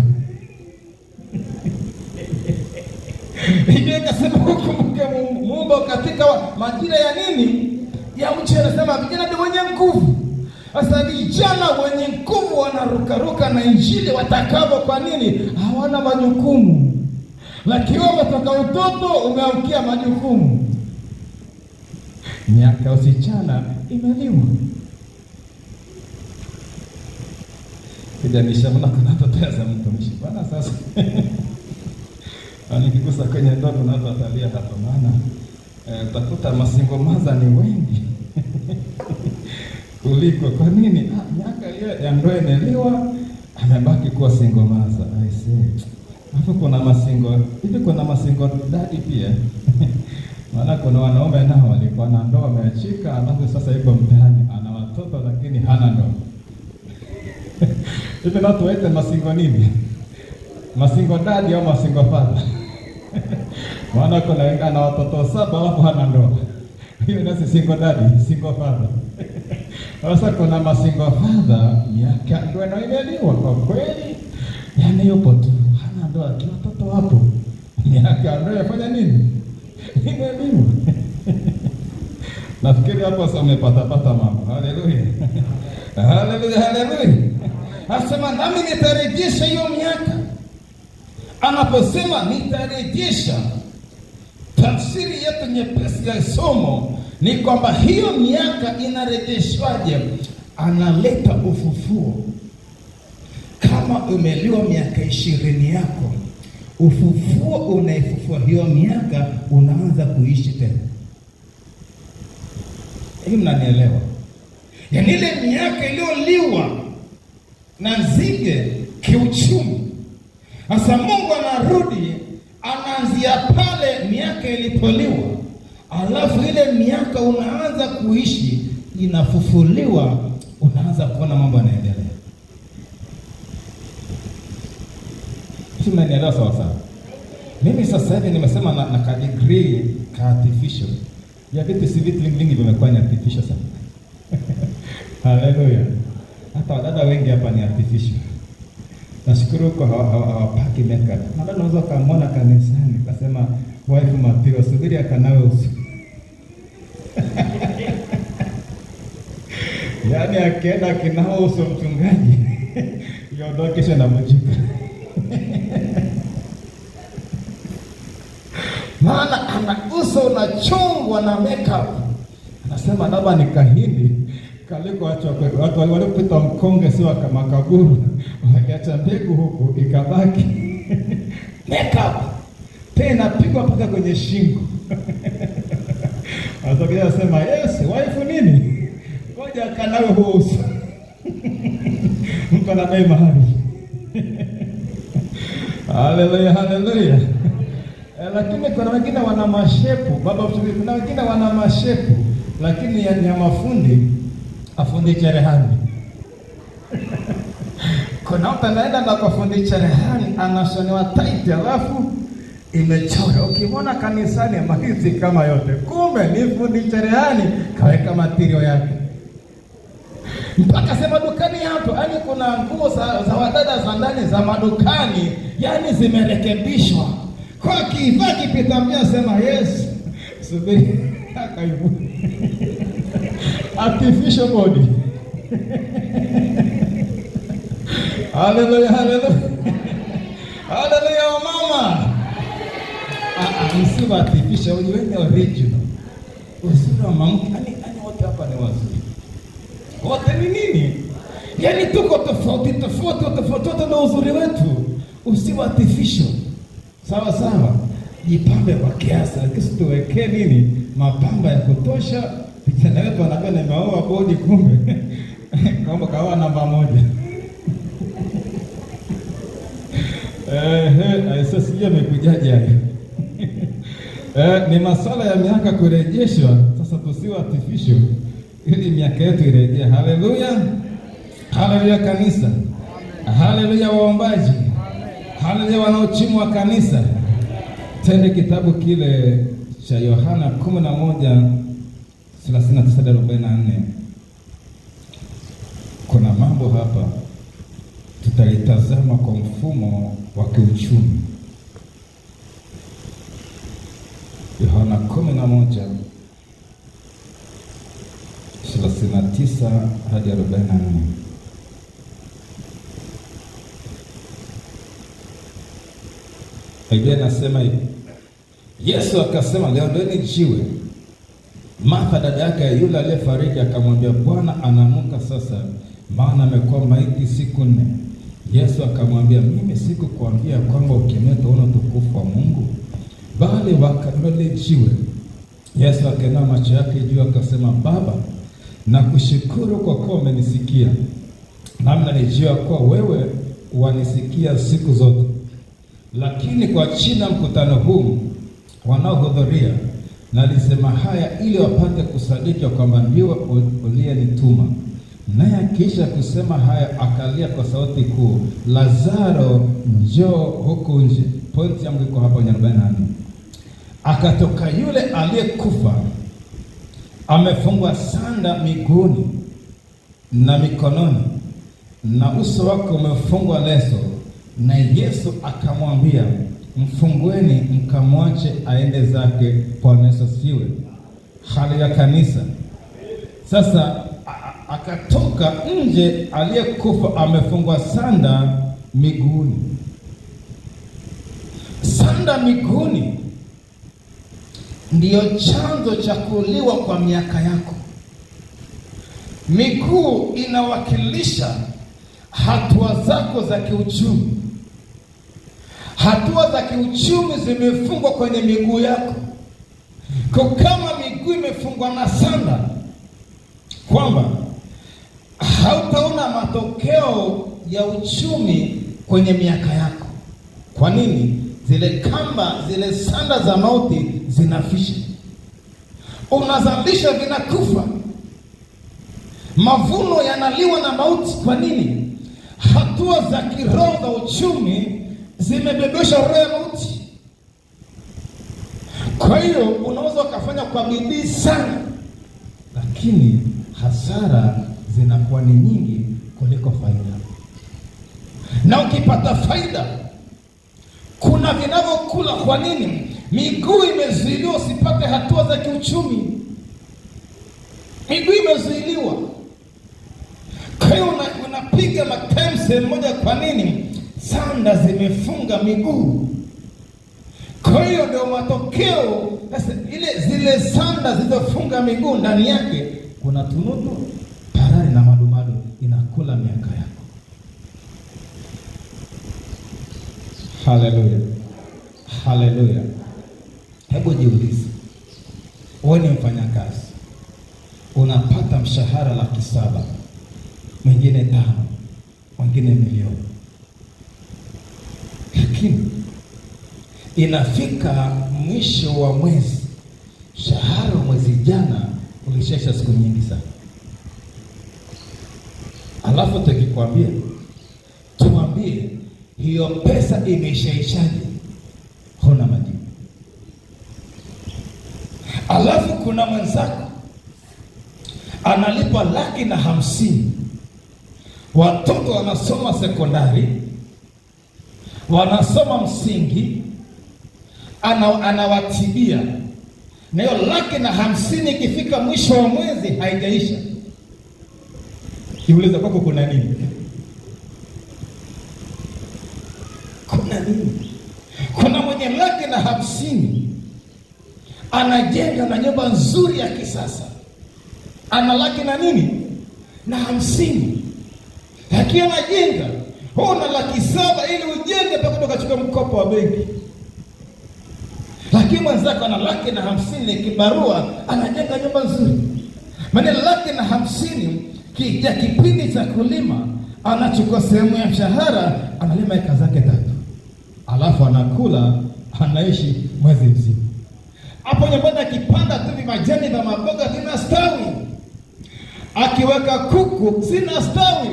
Hivi akasema ukumbuke Mungu katika majira ya nini? Ya mchana. Anasema vijana ndio wenye nguvu. Sasa vijana wenye nguvu wanarukaruka na injili watakavyo. Kwa nini? Hawana majukumu. Lakini umetoka utoto umeamkia majukumu. Miaka usichana imeliwa. Kijanisha mna kuna toteza mtumishi. Bwana sasa. Nikigusa kwenye ndoa kuna watu watalia hapa, maana utakuta masingo maza ni wengi kuliko. Kwa nini? Miaka ile ya ndoa ineliwa, amebaki kuwa single maza. I say hapo kuna masingo hivi, kuna masingo dadi pia maana kuna wanaume nao walikuwa na ndoa wameachika, alafu sasa yuko mtaani ana watoto lakini hana ndoa. Hivi watu waite masingo nini? Masingo dadi au masingo father? Maana kuna wengine ana watoto 7 alafu hana ndoa. Hiyo ndio single daddy, single father. Sasa kuna masingo father, miaka ndio inaeliwa kwa kweli. Yaani yupo tu hana ndoa, kila watoto wapo. Miaka ndio yafanya nini? Imeliwa. Nafikiri hapo sasa umepata mambo. Haleluya. Haleluya, haleluya. Asema nami nitarejesha hiyo miaka. Anaposema nitarejesha, tafsiri yetu nyepesi ya somo ni kwamba hiyo miaka inarejeshwaje? Analeta ufufuo. Kama umeliwa miaka 20 yako, ufufuo unaifufua hiyo miaka, unaanza kuishi tena. Hii mnanielewa? Yaani ile miaka iliyoliwa na nzige kiuchumi. Sasa Mungu anarudi, anaanzia pale miaka ilipoliwa, alafu ile miaka unaanza kuishi, inafufuliwa, unaanza kuona mambo yanaendelea. Mnanielewa sawa sawa? Mimi sasa hivi nimesema na ka degree ka artificial. Ya vitu si vitu vingi vimekuwa ni artificial sana. Haleluya. Hata wadada wengi hapa ni artificial. Nashukuru kwa hawapaki makeup. Mara unaweza kumwona kanisani kasema wife material, subiri akanawe uso. Yaani akienda kinao uso mchungaji, yodokesha na mjika. Maana ana uso unachongwa na makeup. Anasema labda ni kahindi kaliko watu walipita mkonge sio kama kaburu, wakiacha mbegu huku ikabaki makeup tena pigwa mpaka kwenye shingo. Atokea sema yes, wife nini? Ngoja kanawe huo uso. Mtu anadai mahali. Haleluya, haleluya. Lakini kuna wengine wana mashepu, baba mchungaji, kuna wengine wana mashepu, lakini ya mafundi, afundi cherehani. Kuna mtu anaenda na kwa fundi cherehani, anashonewa tight, alafu imechora. Ukimwona kanisani mahizi kama yote, kumbe ni fundi cherehani kaweka material yake. Mpaka sema dukani hapo, yani kuna nguo za wadada za ndani za madukani, yani zimerekebishwa. Kwa kivaa kipita mbia sema yes, subiri akaibu. Artificial body. Haleluya, haleluya. Haleluya mama. Msiba artificial, wewe original. Usura mangu, yani wote hapa ni wazuri. Wote ni nini? Yani tuko tofauti na uzuri wetu. Usiba artificial. Sawa sawa, jipambe kwa kiasi, lakini tuwekee nini? Mapamba ya kutosha. Vijana wetu wanakuwa na maua bodi, kumbe kama kawa namba 1. Sasa sije amekujaje hapa. Ni masuala ya miaka kurejeshwa. Sasa tusiwe artificial ili miaka yetu irejee. Haleluya. Haleluya kanisa. Haleluya waombaji. Haleluya wanaochimwa wa kanisa. Tende kitabu kile cha Yohana 11:39-44. Kuna mambo hapa tutalitazama kwa mfumo wa kiuchumi. Yohana 11:39-44. Biblia inasema hivi. Yesu akasema, liondeni jiwe. Martha dada yake yule aliyefariki akamwambia, Bwana, ananuka sasa, maana amekuwa maiti siku 4. Yesu akamwambia, mimi sikukwambia kwamba ukimwona utaona utukufu wa Mungu? Bali wakaliondoa jiwe. Yesu akainua macho yake juu akasema, Baba, nakushukuru kwa kuwa umenisikia. Nami nalijua kuwa wewe wanisikia siku zote. Lakini kwa china mkutano huu wanaohudhuria, nalisema haya ili wapate kusadiki kwamba ndiwe uliyenituma. Naye akiisha kusema haya akalia kwa sauti kuu, Lazaro, njoo huku nje. Pointi yangu iko hapa kwenye 44. Akatoka yule aliyekufa, amefungwa sanda miguuni na mikononi, na uso wake umefungwa leso. Na Yesu akamwambia, mfungueni mkamwache aende zake. Bwana Yesu asifiwe. Hali ya kanisa. Sasa akatoka nje aliyekufa amefungwa sanda miguuni. Sanda miguuni ndiyo chanzo cha kuliwa kwa miaka yako. Miguu inawakilisha hatua zako za kiuchumi. Hatua za kiuchumi zimefungwa kwenye miguu yako. Kwa kama miguu imefungwa na sanda, kwamba hautaona matokeo ya uchumi kwenye miaka yako. Kwa nini? Zile kamba, zile sanda za mauti zinafisha, unazalisha vinakufa, mavuno yanaliwa na mauti. Kwa nini? Hatua za kiroho za uchumi zimebebesha roho ya mauti. Kwa hiyo unaweza ukafanya kwa bidii sana, lakini hasara zinakuwa ni nyingi kuliko faida. Na ukipata faida, kuna vinavyokula. Kwa nini? Miguu imezuiliwa usipate hatua za kiuchumi. Miguu imezuiliwa. Kwa hiyo unapiga matime sehemu moja. Kwa nini? Sanda zimefunga miguu. Kwa hiyo ndio matokeo. Sasa zile sanda zilizofunga miguu, ndani yake kuna tunutu, parari na madumadu, inakula miaka yako. Haleluya, haleluya. Hebu jiulize, wewe ni mfanyakazi, unapata mshahara 700,000, mwingine 5, mwingine milioni, lakini inafika mwisho wa mwezi, mshahara wa mwezi jana ulishaisha siku nyingi sana. Alafu tukikwambia, tuambie hiyo pesa imeshaishaje, huna majibu. Alafu kuna mwenzako analipwa 150,000, watoto wanasoma sekondari, wanasoma msingi, anawatibia, na hiyo 150,000 ikifika mwisho wa mwezi haijaisha. Kiuliza kwako kuna nini? Kuna nini? Kuna mwenye 150,000 anajenga na nyumba nzuri ya kisasa, ana 150,000, lakini anajenga, una 700,000 ili ujenge mpaka ukachukua mkopo wa benki. Lakini mwenzako ana 150,000 kibarua, anajenga nyumba nzuri. Maana 150,000 kija kipindi cha kulima, anachukua sehemu ya mshahara, analima eka zake 3, alafu anakula, anaishi mwezi mzima. Hapo nyumbani akipanda tu majani vya maboga vinastawi, akiweka kuku zinastawi.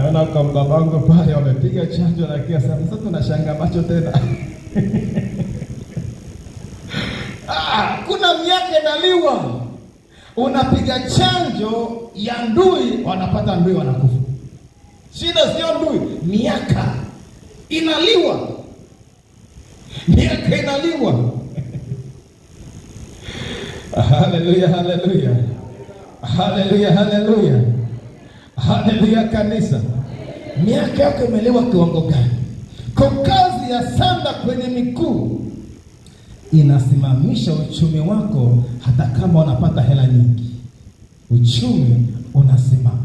Ona kwa babangu pale wamepiga chanjo na kiasi, sasa tunashanga macho tena. Kuna miaka inaliwa, unapiga chanjo ya ndui, wanapata ndui, wanakufa. Shida sio ndui, miaka inaliwa, miaka inaliwa. Haleluya, haleluya, haleluya, haleluya, haleluya. Kanisa, miaka yako imeliwa kiwango gani? Kwa kazi ya sanda kwenye miguu inasimamisha uchumi wako. Hata kama unapata hela nyingi, uchumi unasimama,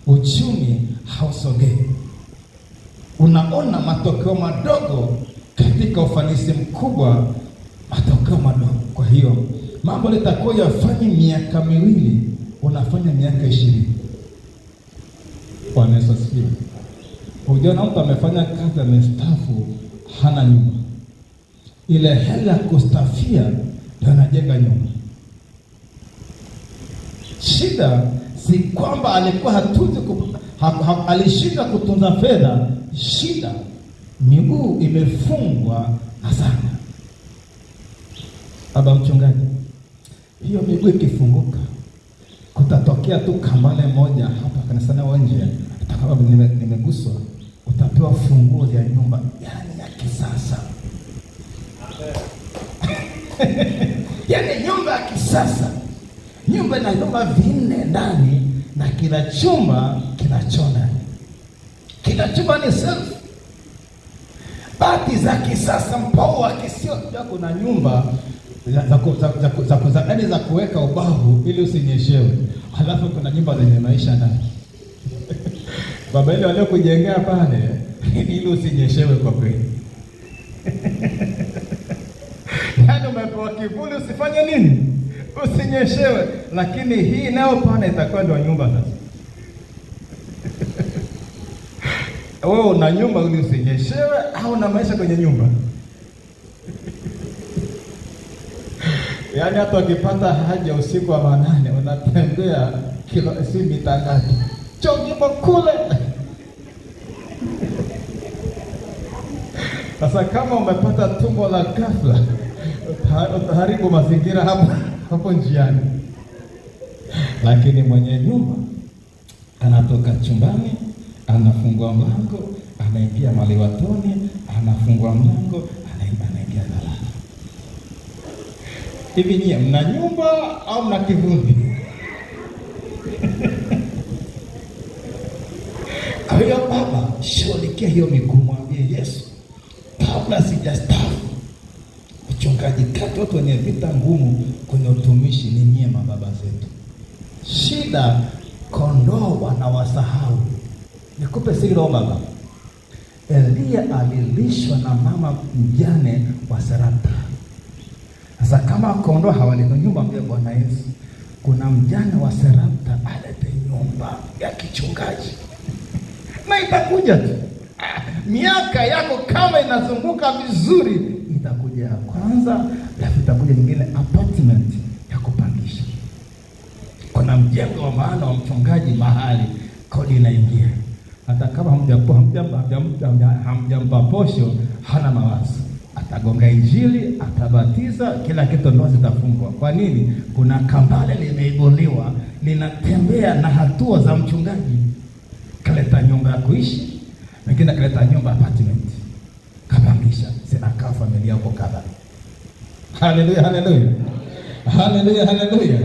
uchumi hausogei. Unaona matokeo madogo katika ufanisi mkubwa, matokeo madogo. Kwa hiyo mambo litakuwa yafanye miaka 2, unafanya miaka 20. Bwana Yesu asifiwe. Unaona mtu amefanya kazi, amestaafu, hana nyumba, ile hela kustafia ndio anajenga nyumba. Shida si kwamba alikuwa alishinda kutunza fedha. Shida miguu imefungwa na sana. Baba mchungaji, hiyo miguu ikifunguka, kutatokea tu kambale moja hapa kanisani nje, kama nimeguswa, utapewa funguo ya nyumba yani ya kisasa. Yani nyumba ya kisasa, nyumba ina vyumba 4 ndani na kila chumba kina choo ndani. Kila chumba ni self. Bati za kisasa, mpao wa kisio. Kuna nyumba za kuweka ubavu ili usinyeshewe. Halafu kuna nyumba zenye maisha ndani. Baba ile walio kujengea pale ili usinyeshewe kwa kweli. Yaani umepewa kivuli, usifanye nini? usinyeshewe. Lakini hii nayo pana itakuwa ndio nyumba sasa. Wewe una nyumba ili usinyeshewe au una maisha kwenye nyumba? Yaani hata ukipata haja usiku wa manane unatembea si mita ngapi? Chongipo kule. Sasa kama umepata tumbo la ghafla, utaharibu mazingira hapo njiani. Lakini mwenye nyumba anatoka chumbani, anafungua mlango, anaingia maliwatoni, anafungua mlango, anaingia ndani. Hivi nyie mna nyumba au mna kivuli? Kwa hiyo baba, shughulikia hiyo miguu, mwambie Yesu, kabla sijastaafu mchungaji, kati watu wenye vita ngumu kwenye utumishi ni nyie mababa zetu. Shida kondoo wanawasahau. Nikupe siri leo baba. Elia alilishwa na mama mjane wa Sarepta. Sasa kama kondoo hawaleta nyumba, mbele Bwana Yesu, kuna mjane wa Sarepta alete nyumba ya kichungaji. Na itakuja tu. Miaka yako kama inazunguka vizuri, itakuja ya kwanza, alafu itakuja nyingine apartment ya kupangisha. Kuna mjengo wa maana wa mchungaji mahali, kodi inaingia. Hata kama hamjampa posho, hana mawazo. Atagonga injili, atabatiza, kila kitu ndoa zitafungwa. Kwa nini? Kuna kambale limeibuliwa, linatembea na hatua za mchungaji. Kaleta nyumba ya kuishi, mwingine kaleta nyumba apartment, kapangisha, zinakaa familia huko kadhaa. Haleluya, haleluya. Haleluya, haleluya.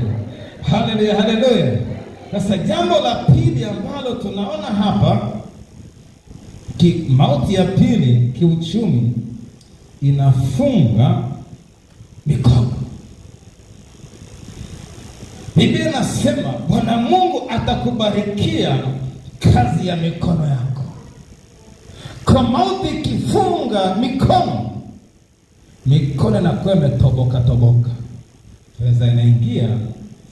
Haleluya, haleluya. Sasa jambo la pili ambalo tunaona hapa, mauti ya pili kiuchumi inafunga mikono. Biblia inasema Bwana Mungu atakubarikia kazi ya mikono yako. Kwa mauti ikifunga mikono inakuwa imetoboka. Fedha inaingia,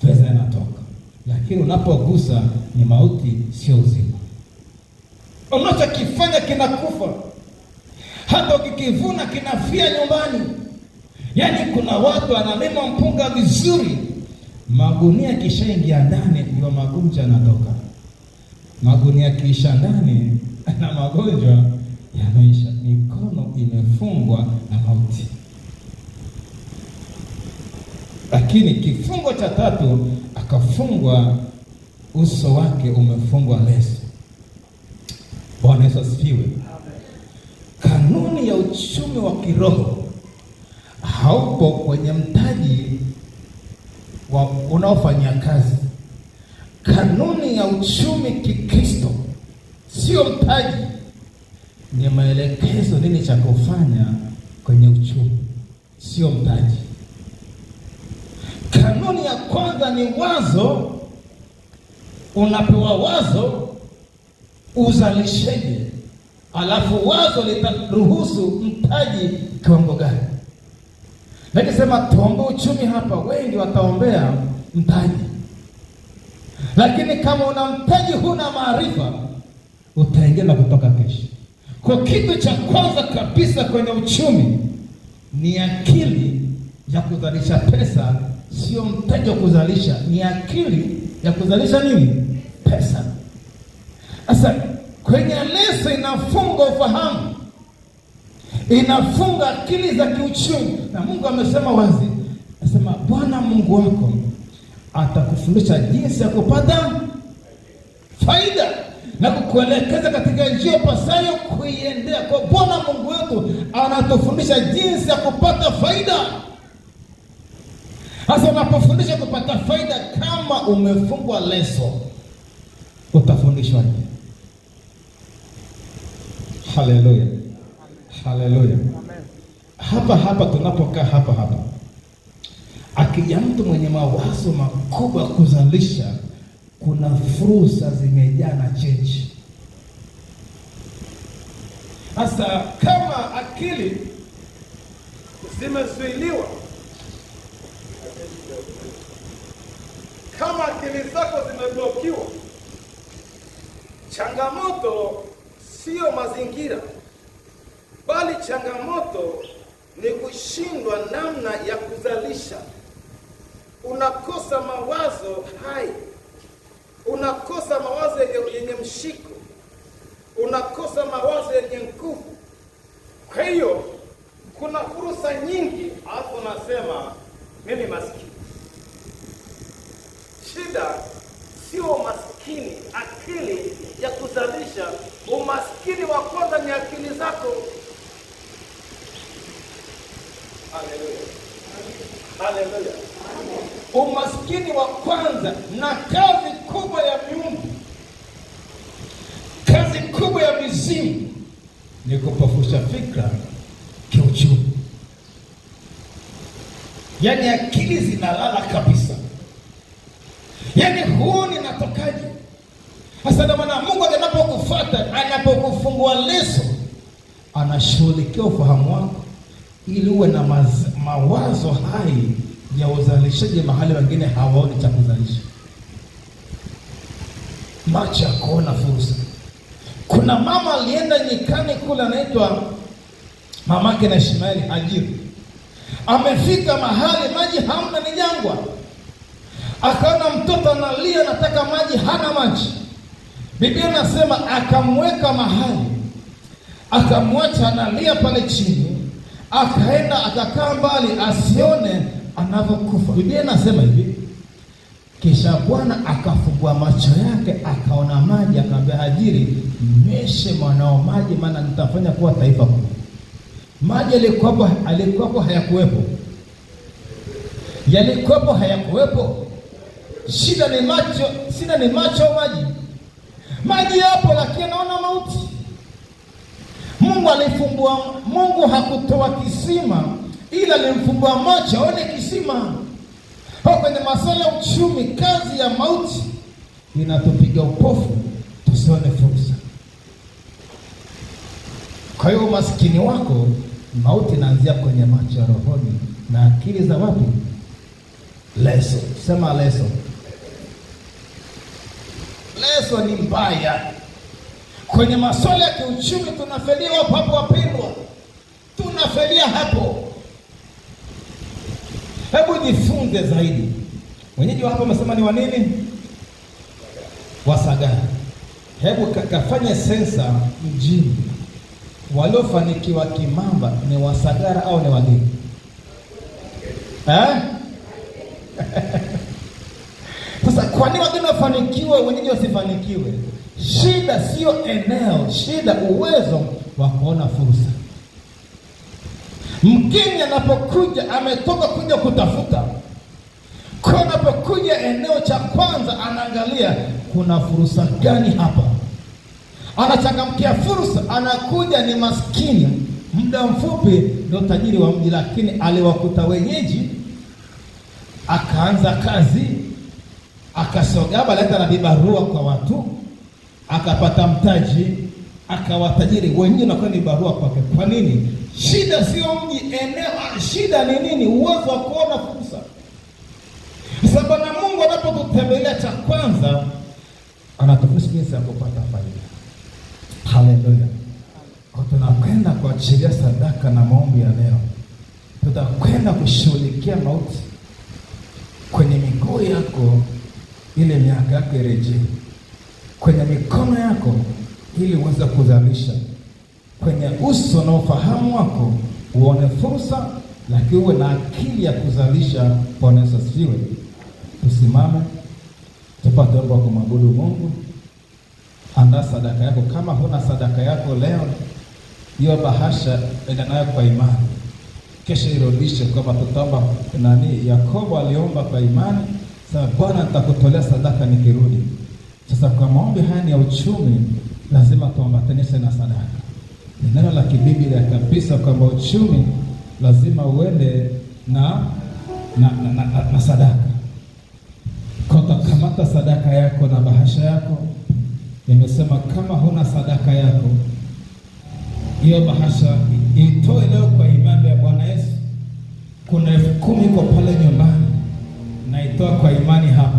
fedha inatoka. Lakini unapogusa ni mauti, sio uzima. Unachokifanya kinakufa. Hata ukikivuna kinafia nyumbani. Yaani kuna watu analima mpunga vizuri, magunia kishaingia ndani ndio magonjwa yanatoka. Magunia kisha ndani na magonjwa yanaisha. Mikono imefungwa na mauti. Lakini kifungo cha tatu, akafungwa uso wake umefungwa leso. Bwana Yesu asifiwe. Kanuni ya uchumi wa kiroho haupo kwenye mtaji unaofanya kazi. Kanuni ya uchumi kikristo sio mtaji, ni maelekezo nini cha kufanya kwenye uchumi, sio mtaji. Kanuni ya kwanza ni wazo. Unapewa wazo, uzalisheje, alafu wazo litaruhusu mtaji kiwango gani. Lakini sema tuombe uchumi hapa, wengi wataombea mtaji. Lakini kama una mtaji huna maarifa, utaingia na kutoka kesho. Kwa kitu cha kwanza kabisa kwenye uchumi ni akili ya kuzalisha pesa, sio mtaji wa kuzalisha, ni akili ya kuzalisha nini? Pesa. Sasa kwenye leso inafunga ufahamu, inafunga akili za kiuchumi. Na Mungu amesema wazi, anasema Bwana Mungu wako atakufundisha jinsi ya kupata faida na kukuelekeza katika njia pasayo kuiendea. Kwa Bwana Mungu wetu anatufundisha jinsi ya kupata faida. Sasa unapofundisha kupata faida, kama umefungwa leso, utafundishwaje? Haleluya. Haleluya. Hapa tunapokaa hapa. Akija mtu mwenye mawazo makubwa kuzalisha, kuna fursa zimejaa na change. Sasa kama akili zimezuiliwa, ama akili zako zimeblokiwa. Changamoto sio mazingira, bali changamoto ni kushindwa namna ya kuzalisha. Unakosa mawazo hai, unakosa mawazo yenye mshiko, unakosa mawazo yenye nguvu. Kwa hiyo kuna fursa nyingi, alafu unasema mimi maskini. Shida sio maskini akili ya kuzalisha. Umaskini wa kwanza ni akili zako. Haleluya, haleluya. Umaskini wa kwanza na kazi kubwa ya miungu, kazi kubwa ya mizimu ni kupofusha fikra kiuchumi. Yaani akili zinalala kabisa. Yaani huoni natokaje. Hasa ndio maana Mungu anapokufuata, anapokufungua leso, anashughulikia ufahamu wako ili uwe na mawazo hai ya uzalishaji mahali wengine hawaoni cha kuzalisha. Macho ya kuona fursa. Kuna mama alienda nyikani kule, anaitwa mamake na Ishmaeli, Hajiri. Amefika mahali maji hamna, ni jangwa. Akaona mtoto analia, anataka maji, hana maji. Biblia inasema akamweka mahali, akamwacha analia pale chini, akaenda akakaa mbali asione anavyokufa. Biblia inasema hivi, kisha Bwana akafungua macho yake akaona maji, akamwambia Hajiri, mnyweshe mwanao maji, maana nitafanya kuwa taifa kubwa. Maji alikuwapo hayakuwepo. Yalikuwapo hayakuwepo. Shida ni macho maji. Maji yapo lakini anaona mauti. Mungu hakutoa kisima, ila alimfumbua macho aone kisima. Hapo kwenye masuala ya uchumi, kazi ya mauti inatupiga upofu tusione fursa. Kwa hiyo umaskini wako, mauti inaanzia kwenye macho ya rohoni na akili za wapi? Leso. Sema leso. Leso ni mbaya. Kwenye masuala ya kiuchumi tunafelia hapo wapendwa. Tunafelia hapo. Hebu jifunze zaidi. Wenyeji hapo wamesema ni wa nini? Wasagara. Hebu kafanye sensa mjini. Waliofanikiwa kimamba ni Wasagara au ni wageni? Sasa kwa nini wageni wafanikiwe, wenyeji wasifanikiwe? Shida sio eneo, shida uwezo wa kuona fursa. Mgeni anapokuja ametoka kuja kutafuta. Kwa anapokuja eneo cha kwanza anaangalia kuna fursa gani hapa. Anachangamkia fursa, anakuja ni maskini, muda mfupi ndio tajiri wa mji, lakini aliwakuta wenyeji, akaanza kazi, akasogaba leta na vibarua kwa watu, akapata mtaji, akawatajiri wenyewe na kwa ni barua kwake. Kwa nini? Shida sio mji, eneo. Shida ni nini? Uwezo wa kuona fursa. Sababu na Mungu anapotutembelea, cha kwanza anatufundisha jinsi ya kupata faida. Haleluya. Kwa tunakwenda kuachilia sadaka na maombi ya leo. Tutakwenda kushughulikia mauti kwenye miguu yako, ile miaka yako irejee. Kwenye mikono yako ili uweze kuzalisha. Kwenye uso na ufahamu wako uone fursa, lakini uwe na akili ya kuzalisha. Bwana Yesu asifiwe. Tusimame tupate ombi kwa kumwabudu Mungu. Andaa sadaka yako. Kama huna sadaka yako leo, hiyo bahasha enda nayo kwa imani, kesho irudishe. Kama tutaomba Yakobo aliomba kwa imani, sasa Bwana nitakutolea sadaka nikirudi. Sasa kwa maombi haya ya uchumi, lazima tuambatanishe na sadaka. Ni neno la kibiblia kabisa kwamba uchumi lazima uende na sadaka. Kwa kamata sadaka yako na bahasha yako. Nimesema kama huna sadaka yako, hiyo bahasha itoe leo kwa imani ya Bwana Yesu. Kuna 10,000 iko pale nyumbani, na itoa kwa imani hapa.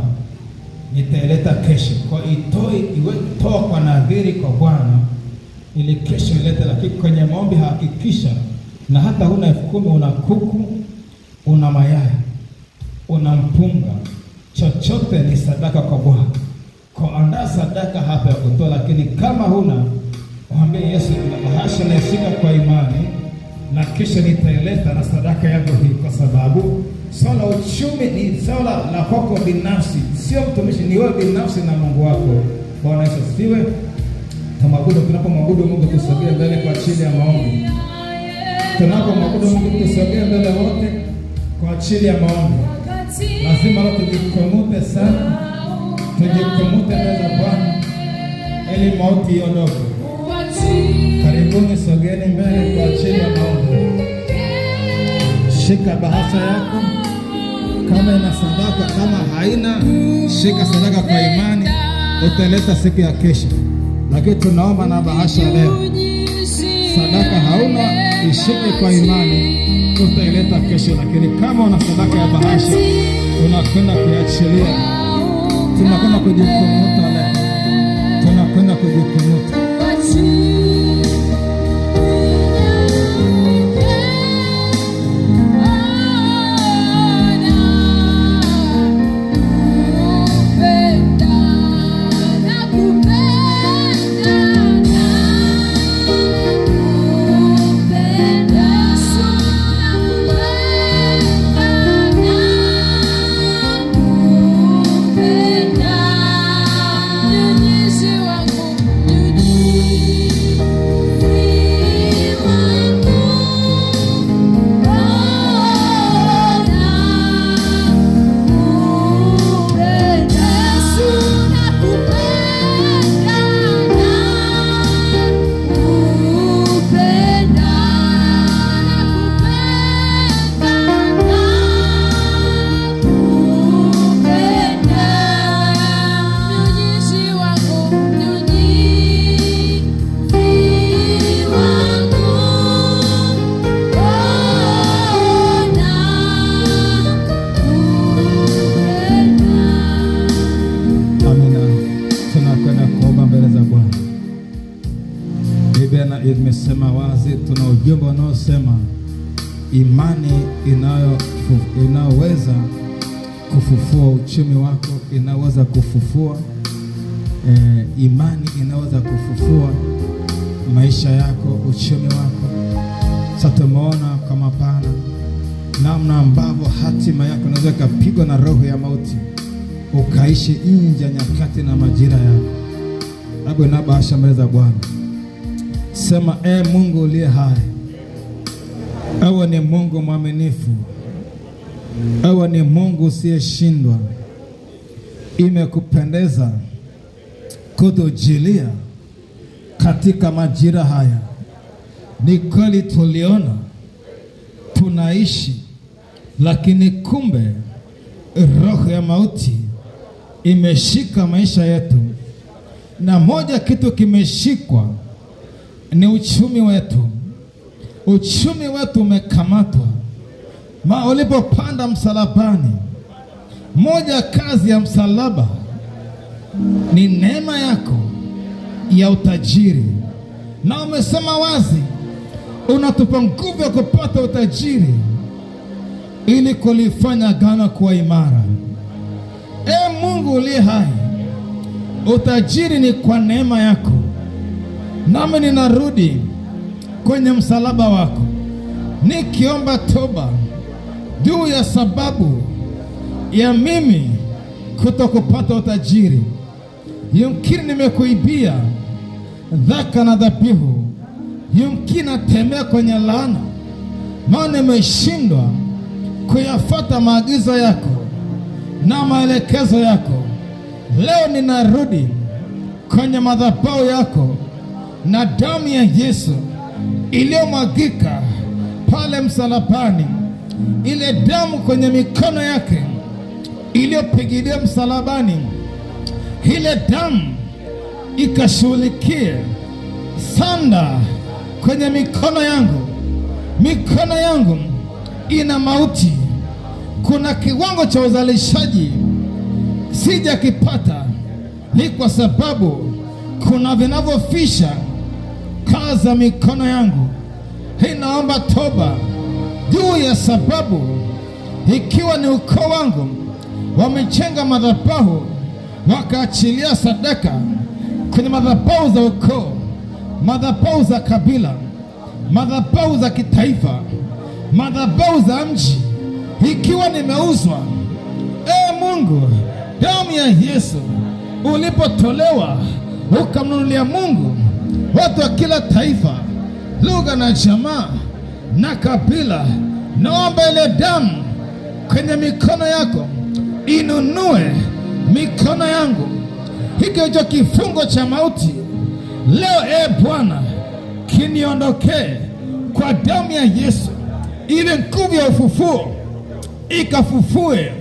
nitaileta kesho. Kwa toa kwa nadhiri kwa Bwana ili kesho ilete, lakini kwenye maombi hakikisha, na hata huna 10,000, una kuku, una mayai, una mpunga, chochote ni sadaka kwa Bwana. Kwa andaa sadaka hapa ya kutoa, lakini kama huna, mwambie Yesu, na bahasha naishika kwa imani na kisha nitaileta na sadaka yangu hii, kwa sababu swala la uchumi ni swala la kwako binafsi, sio mtumishi, ni wewe binafsi na Mungu wako. Bwana Yesu asifiwe. Tunapomwabudu Mungu tusogee mbele kwa ajili ya maombi. Tunapomwabudu Mungu tusogee mbele wote kwa ajili ya maombi. Lazima leo tujikomute sana, tujikomute mbele za Bwana ili mauti iondoke. Karibuni, sogeni mbele kwa ajili ya maombi. Shika bahasha yako, kama ina sadaka, kama haina, shika sadaka kwa imani, utaleta siku ya kesho. Lakini tunaomba na bahasha leo. Sadaka hauna, ishike kwa imani, utaileta kesho. Lakini kama una sadaka ya bahasha, unakwenda kuachilia. Tunakwenda kujikumuta leo, tunakwenda kujikumuta. Imesema wazi, tuna ujumbe unaosema imani inaweza kufufua uchumi wako, inaweza kufufua imani inaweza kufufua maisha yako, uchumi wako. Sasa tumeona kama pana namna ambavyo hatima yako inaweza kupigwa na roho ya mauti, ukaishi nje ya nyakati na majira yako. Hebu na bahasha mbele za Bwana. Sema, Mungu uliye hai, ewe ni Mungu mwaminifu, ewe ni Mungu usiyeshindwa, imekupendeza kutujilia katika majira haya. Ni kweli tuliona tunaishi, lakini kumbe roho ya mauti imeshika maisha yetu, na moja kitu kimeshikwa ni uchumi wetu. Uchumi wetu umekamatwa. Ulipopanda msalabani, moja kazi ya msalaba ni neema yako ya utajiri, na umesema wazi unatupa nguvu ya kupata utajiri ili kulifanya agano kuwa imara. Mungu uliye hai, utajiri ni kwa neema yako. Nami ninarudi kwenye msalaba wako nikiomba toba juu ya sababu ya mimi kutokupata utajiri. Yumkini nimekuibia dhaka na dhabihu, yumkini natembea kwenye laana, maana nimeshindwa kuyafuata maagizo yako na maelekezo yako. Leo ninarudi kwenye madhabahu yako, na damu ya Yesu iliyomwagika pale msalabani, ile damu kwenye mikono yake iliyopigilia msalabani, ile damu ikashughulikie sanda kwenye mikono yangu. Mikono yangu ina mauti. Kuna kiwango cha uzalishaji sijakipata ni kwa sababu kuna vinavyofisha kazi za mikono yangu. Naomba toba juu ya sababu, ikiwa ni ukoo wangu wamechenga madhabahu, wakaachilia sadaka kwenye madhabahu za ukoo, madhabahu za kabila, madhabahu za kitaifa, madhabahu za mji, ikiwa nimeuzwa, Mungu, damu ya Yesu ulipotolewa ukamnunulia Mungu watu wa kila taifa, lugha na jamaa na kabila, naomba ile damu kwenye mikono yako inunue mikono yangu. Hicho kifungo cha mauti leo, Bwana, kiniondokee kwa damu ya Yesu. Ile nguvu ya ufufuo ikafufue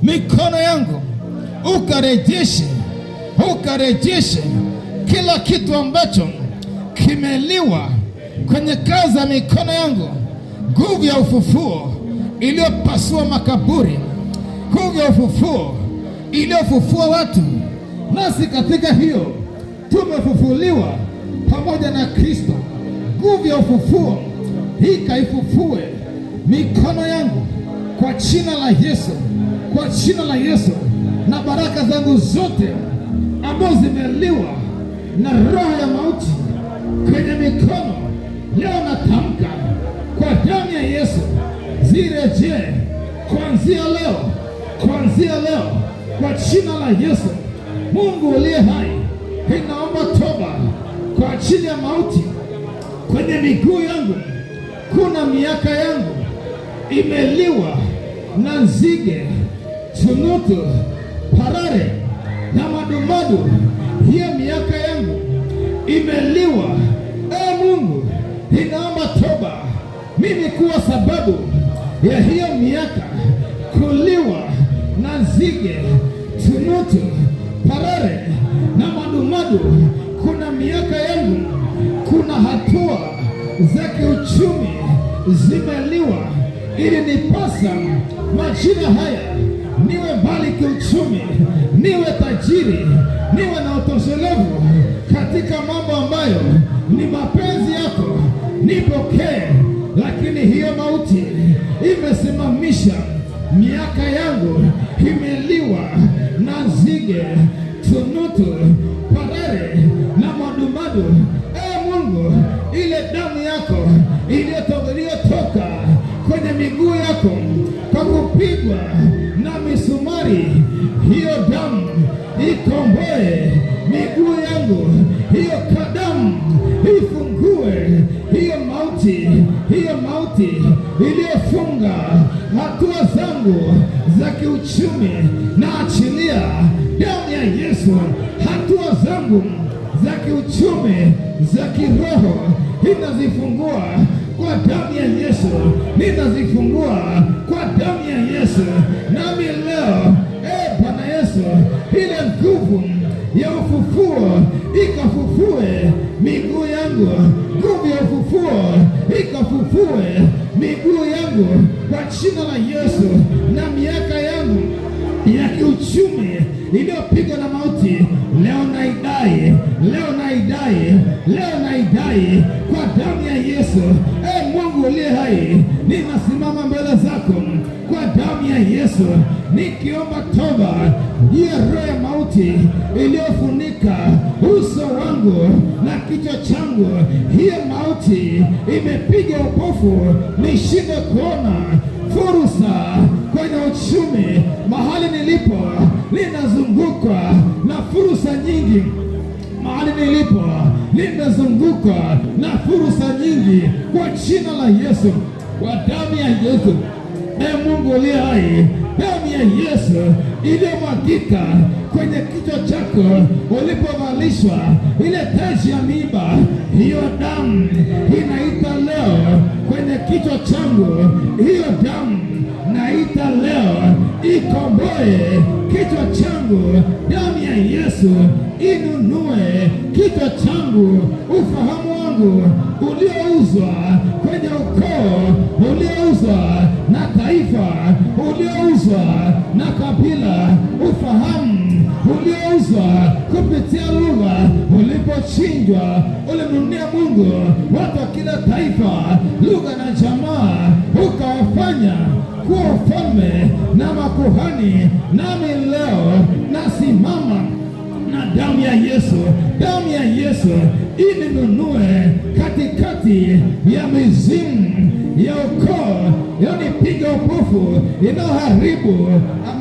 mikono yangu, ukarejeshe kila kitu ambacho kimeliwa kwenye kazi ya mikono yangu. Nguvu ya ufufuo iliyopasua makaburi, nguvu ya ufufuo iliyofufua watu, nasi katika hiyo tumefufuliwa pamoja na Kristo. Nguvu ya ufufuo ikaifufue mikono yangu kwa jina la Yesu, kwa jina la Yesu. Na baraka zangu zote ambazo zimeliwa na roho ya mauti kwenye mikono, leo natamka kwa damu ya Yesu zirejee kuanzia leo kwa jina la Yesu. Mungu uliye hai, ninaomba toba kwa ajili ya mauti kwenye miguu yangu. Kuna miaka yangu imeliwa na nzige, tunutu, parare na madumadu. Hiyo miaka yangu imeliwa. Mungu, ninaomba toba mimi kuwa sababu ya hiyo miaka kuliwa na nzige, tunutu, parare na madumadu. Kuna miaka yangu, kuna hatua za kiuchumi zimeliwa, ili nipasa majira haya niwe mbali kiuchumi, niwe tajiri, niwe na utoshelevu katika mambo ambayo ni mapenzi yako, nipokee. Lakini hiyo mauti imesimamisha miaka yangu, imeliwa na nzige, tunutu, parare na madumadu. Mungu, ile damu yako iliyotoka kwenye miguu yako kwa kupigwa na misumari, hiyo damu ikomboe miguu yangu, hiyo damu ifungue hiyo mauti iliyofunga hatua zangu za kiuchumi. Na achilia damu ya Yesu hatua zangu za kiuchumi, za kiroho, ninazifungua kwa damu ya Yesu, ninazifungua kwa damu ya Yesu. Nami leo, Bwana Yesu, ile nguvu ya ufufuo ikafufue miguu yangu, nguvu ya ufufuo ikafufue miguu yangu kwa jina la Yesu. Na miaka yangu ya kiuchumi iliyopigwa na mauti, leo naidai kwa damu ya Yesu. Mungu uliye hai, ninasimama mbele zako kwa damu ya Yesu, nikiomba toba ya roho ya mauti iliyofunika uso wangu na kichwa changu. Hiyo mauti imepiga upofu, nishinde kuona fursa kwenye uchumi. Mahali nilipo linazungukwa na fursa nyingi, mahali nilipo limezungukwa na fursa nyingi kwa jina la Yesu, kwa damu ya Yesu. Mungu uliye hai, damu ya Yesu iliyomwagika kwenye kichwa chako ulipovalishwa ile taji ya miiba, hiyo damu inaita leo kwenye kichwa changu, hiyo damu naita leo ikomboe kichwa changu. Damu ya Yesu inunue kichwa changu, ufahamu wangu uliouzwa kwenye ukoo, uliouzwa na taifa, uliouzwa na kabila, ufahamu uliouzwa kupitia lugha, ulipochinjwa ulimnunia Mungu watu wa kila taifa, lugha na jamaa, ukawafanya kuwa ufalme na makuhani. Nami leo nasimama na damu ya Yesu, damu ya Yesu ininunue katikati ya mizimu ya ukoo yonipiga upofu, inayoharibu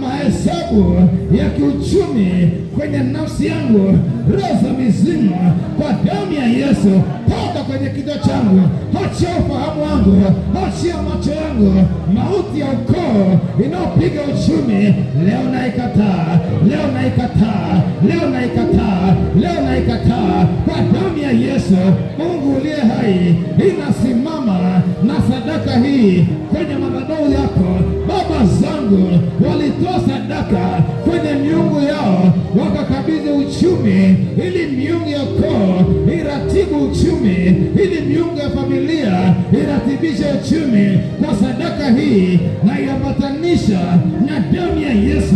mahesabu ya kiuchumi kwenye nafsi yangu. Roho za mizimu kwa damu ya Yesu, toka kwenye kichwa changu, achia ufahamu wangu, achia macho yangu. Mauti ya ukoo inayopiga uchumi, leo naikataa, leo naikataa, leo naikataa, leo naikataa kwa damu ya Yesu. Mungu uliye hai, inasimama na sadaka hii kwenye madhabahu yako. Baba zangu walitoa sadaka kwenye miungu yao, wakakabidhi uchumi ili miungu ya ukoo iratibu uchumi, ili miungu ya familia iratibishe uchumi. Kwa sadaka hii na iambatanisha na damu ya Yesu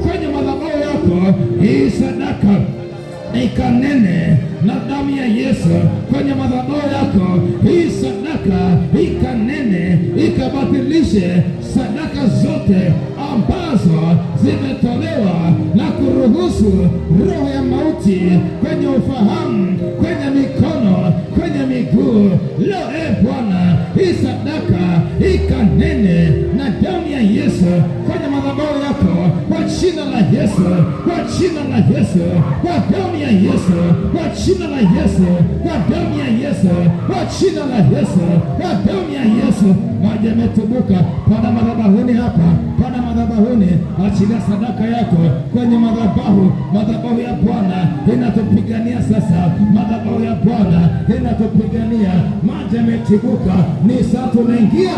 kwenye madhabahu yako. Hii sadaka ikanene na damu ya Yesu kwenye madhabahu yako. Hii sadaka ikanene, ikabatilishe sadaka zote ambazo zimetolewa na kuruhusu roho ya mauti kwenye ufahamu, kwenye mikono, kwenye miguu. Leo Bwana, hii sadaka ikanene na damu ya Yesu kwenye madhabahu yako, kwa jina la Yesu, kwa jina la Yesu, kwa damu ya Yesu, kwa jina la Yesu, kwa damu ya Yesu, kwa jina la Yesu, kwa damu ya Yesu. Maji yametubuka pana madhabahuni hapa, pana madhabahuni. Achilia sadaka yako kwenye madhabahu. Madhabahu ya Bwana inatupigania sasa, madhabahu ya Bwana inatupigania. Maji yametubuka, ni sasa tunaingia.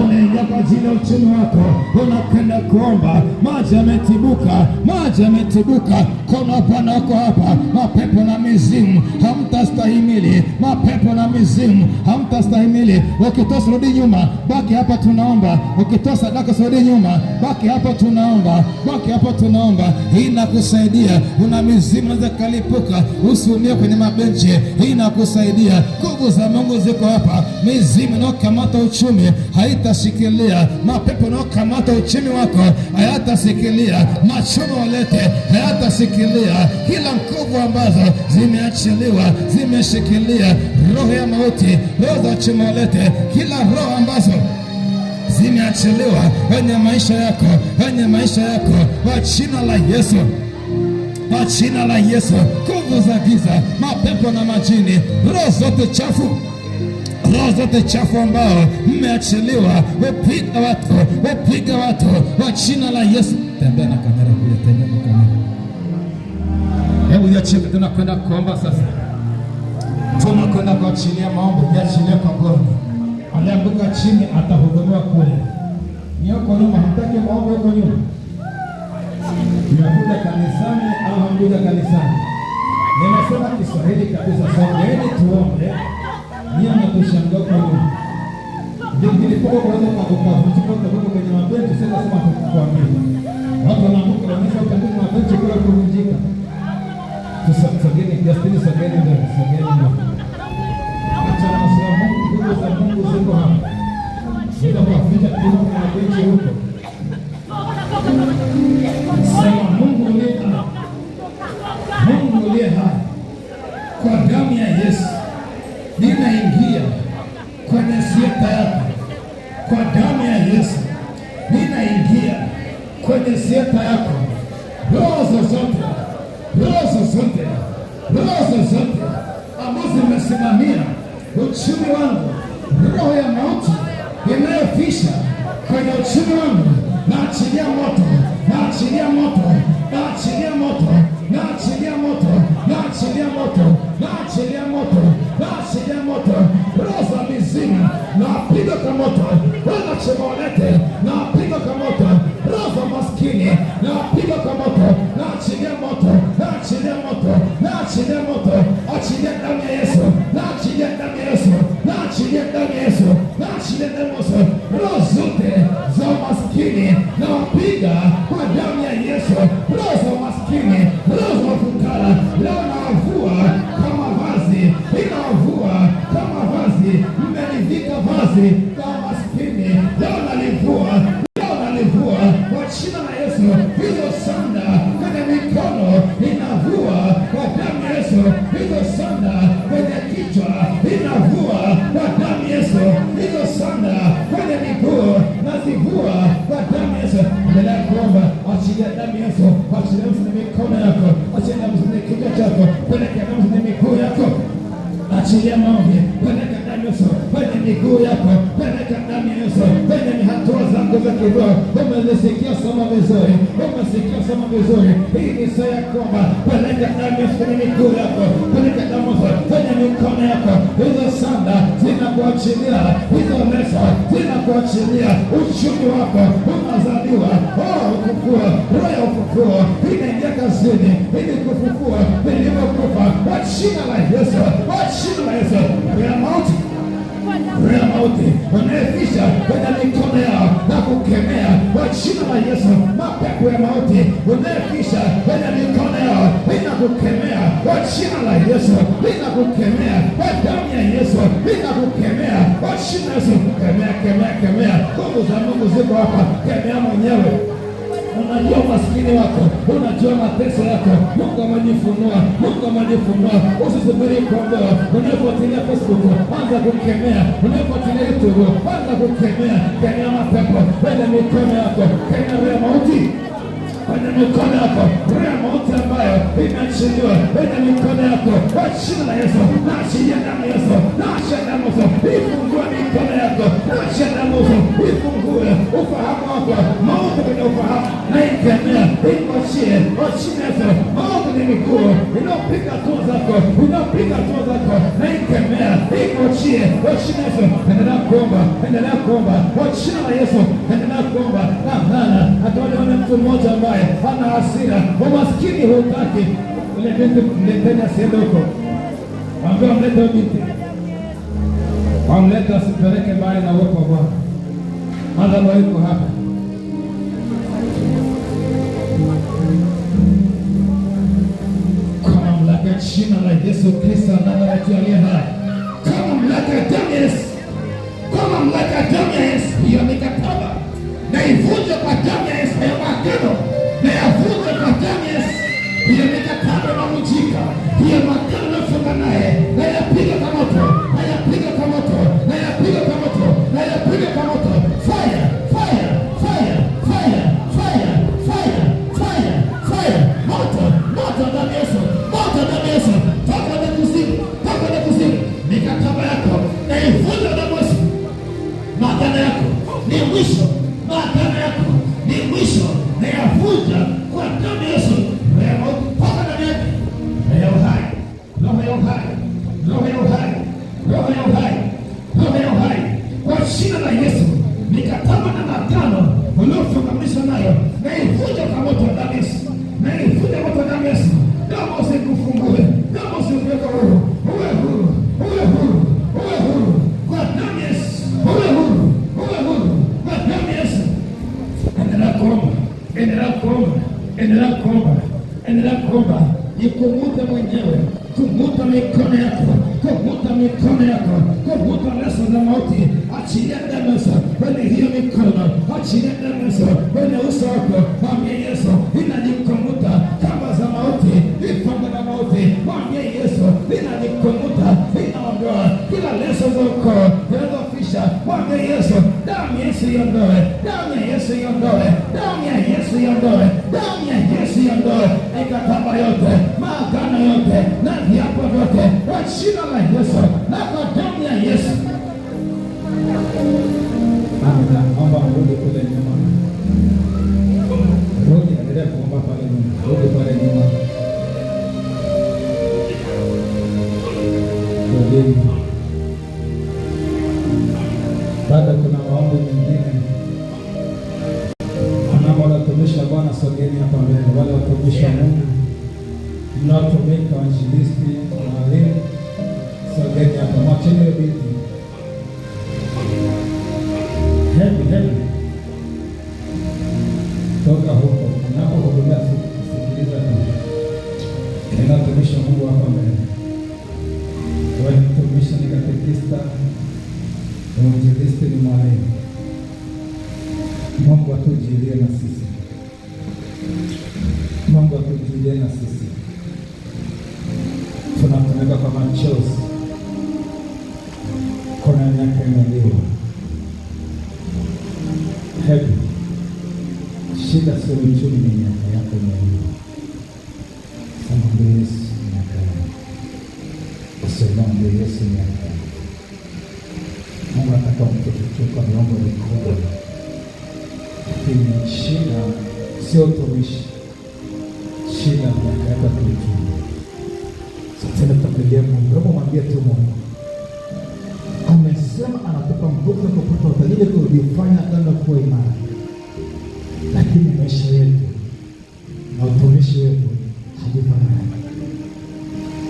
Unaingia kwa ajili ya uchumi wako, unakwenda kuomba. Maji yametibuka, maji yametibuka. Kuna Bwana wako hapa. Mapepo na mizimu hamtastahimili, mapepo na mizimu hamtastahimili. Ukitoa rudi nyuma, baki hapa tunaomba. Ukitoa sadaka rudi nyuma, baki hapa tunaomba, baki hapa tunaomba. Hii inakusaidia. Una mizimu naweza kalipuka, usiumie kwenye mabenchi. Hii inakusaidia. Nguvu za Mungu ziko hapa. Mizimu inayokamata uchumi haitashikilia. Mapepo yanayokamata uchumi wako hayatashikilia. Machono walete hayatasikilia. Kila nguvu ambazo zimeachiliwa, zimeshikilia roho ya mauti, roho za uchumi walete, kila roho ambazo zimeachiliwa kwenye maisha yako, kwenye maisha yako, kwa jina la Yesu, kwa jina la Yesu. Nguvu za giza, mapepo na majini, roho zote chafu, roho zote chafu ambao mmeachiliwa, wapiga watu, wapiga watu kwa jina la Yesu. Tembea na kamera kule, tembea na kamera. Hebu yachike, tunakwenda kuomba sasa. Tunakwenda kuachilia maombi, yachilia kwa Bwana. Alianguka chini atahudumiwa kule. Nyoko nyuma, hamtaki maombi huko nyuma. Mnakuja kanisani au hamkuja kanisani? Nimesema Kiswahili kabisa, songeeni tuombe. Nia na kushangaa kwa Mungu. Nilipokuwa kwanza ukavunjika kwenye mabenchi, sasa sema tukuambia. Watu wanaamka kanisa kwenye mabenchi kwa kuvunjika. Tusogeni, Justin sogeni mbele, sogeni mbele. Acha na Mungu, nguvu za Mungu ziko hapa. Ndio kwa kuficha kwenye mabenchi huko. Sema Mungu uliye hai. Mungu uliye hai. Kwa damu ya Yesu ninaingia kwenye sieta yako. Kwa damu ya Yesu ninaingia kwenye sieta yako. Roho zozote, roho zozote, roho zozote ambazo zimesimamia uchumi wangu, roho ya mauti inayofisha kwenye uchumi wangu, naachilia moto, naachilia moto, naachilia moto, naachilia moto, naachilia moto, naachilia moto, naachilia moto. Roho za mizimu napiga kwa moto, wala chemolete napiga kwa moto. Roho za maskini napiga kwa moto, naachilia moto, naachilia moto, naachilia moto. hizo sanda kwenye kichwa inavua kwa damu Yesu, hizo sanda kwenye miguu nazivua kwa damu Yesu. Endelea kuomba, achilia damu Yesu, achilia msini mikono yako, achilia msini kichwa chako, peleka damu msini miguu yako, achilia maombi, peleka damu Yesu kwenye miguu yako, peleka damu Yesu kwenye hatua zako za kiroho. Umesikia somo vizuri, umesikia somo vizuri. Hii ni saa ya kuomba, peleka damu Yesu kwenye miguu yako, peleka damu Yesu kwenye mikono yako. Hizo sanda zinakuachilia, hizo leso zinakuachilia, uchumi wako unazaliwa. Ufufuo, roho ya ufufuo inaingia kazini ili kufufua vilivyokufa kwa jina la Yesu, kwa jina la Yesu. Roho ya mauti unayefisha kwenye mikono yao na kukemea kwa jina la Yesu. Mapepo ya mauti unayefisha kwenye mikono yao inakukemea kwa jina la Yesu, inakukemea kwa damu ya Yesu, inakukemea kwa jina la Yesu. Kemea, kemea, kemea. Nguvu za Mungu ziko hapa, kemea mwenyewe. Unajua maskini wako, unajua mateso yako. Mungu amejifunua, Mungu amejifunua. Usisubiri kuombewa. Unapofuatilia Facebook, anza kukemea. Unapofuatilia YouTube, anza kukemea. Kemea mapepo kwenye mikono yako, kemea roho ya mauti kwenye mikono yako, roho ya mauti ambayo imeachiliwa kwenye mikono yako kwa jina la Yesu. Naachilia damu Yesu, naachilia damu Yesu ifungue mikono yako, naachilia damu Yesu ifungue ufahamu wako. Mauti kwenye ufahamu na ikemea, ikuachie kwa jina Yesu. Mauti kwenye miguu inaopiga hatua zako, inaopiga hatua zako na ikemea, ikuachie kwa jina Yesu. Endelea kuomba, endelea kuomba kwa jina la Yesu, endelea kuomba. Hata mtu mmoja ambaye hana hasira, umaskini hutaki, ule binti mleteni asiende huko, ambia mlete binti, wamlete asipeleke mbali na uwepo wa Bwana. Madhabahu iko hapa. Kwa mamlaka ya jina la Yesu Kristo Nazareti aliye hai, kwa mamlaka ya damu ya Yesu, kwa mamlaka ya damu ya Yesu, hiyo mikataba na ivunje kwa damu ya Yesu, hayo maagano na yavunje kwa damu ya Yesu. Hiyo mikataba inavunjika, hiyo maagano nafunga naye na yapiga kwa moto, na yapiga kwa moto, na yapiga kwa moto, na yapiga kwa moto. Fire, fire, fire, fire, fire, fire, fire, fire. Moto, moto damu ya Yesu, moto damu ya Yesu. Toka na kuzimu, toka na kuzimu. Mikataba yako na ivunje damu ya Yesu. Maagano yako ni mwisho, maagano yako ni mwisho na yavunja kwa damu ya Yesu. Roho ya mauti toka ndani yake, roho ya uhai, roho ya uhai, roho ya uhai, roho ya uhai, roho ya uhai, kwa jina la Yesu. Mikataba na maagano uliofunganisha nayo na ivunja kwa moto wa damu ya Yesu, na ivunja moto wa damu ya Yesu. Damu usikufungue, damu usikuweka huru, uwe huru, uwe huru, uwe huru kwa damu ya Yesu, uwe huru, uwe huru kwa damu ya Yesu. Endelea kuomba, endelea kuomba, endelea kuomba, endelea kuomba. Ikungute mwenyewe, kunguta mikono yako, kunguta mikono yako, kunguta leso za mauti. Achilia damu Yesu kwenye hiyo mikono, achilia damu Yesu kwenye uso wako. Mwambie Yesu, inanikunguta kamba za mauti, vifungo vya mauti. Mwambie Yesu, inanikunguta, inaondoa kila leso za ukoo zinazofisha. Mwambie Yesu, damu ya Yesu iondoe, damu ya Yesu iondoe, damu ya Yesu iondoe, damu ya Yesu iondoe mikataba yote, maagano yote na viapo vyote kwa jina la Yesu na kwa damu ya Yesu. Naomba mrudi kule nyuma, rudi, endelea kuomba pale nyuma, rudi pale nyuma, rudi. Bado kuna maombi mengine. Wale watumishi wa Bwana sogeni hapa mbele, wale watumishi wa Mungu mnaotumika, wainjilisti, walimu, sogeni hapa. Mwacheni hiyo binti. Hebu toka huko unapohudumia, sikiliza tu. Kila mtumishi wa Mungu hapa mbele, wewe mtumishi ni katekista, mwinjilisti ni mwalimu. Mungu atujilie na sisi, Mungu atujilie na sisi. kuhangaika kwa machozi. Kuna miaka imeliwa. Hebu shida sio uchumi, ni miaka yako imeliwa. Sema Yesu miaka yako. Sema Yesu miaka yako. Mungu anataka mtufikie kwa miombo mikubwa. Lakini shida sio utumishi. Shida miaka yako kiuchumi. Sasa tutamwambia Mungu, hebu mwambie tu Mungu. Amesema anatupa nguvu za kupata utajiri tuliofanya agano kuwa imara. Lakini maisha yetu na utumishi wetu havifanani.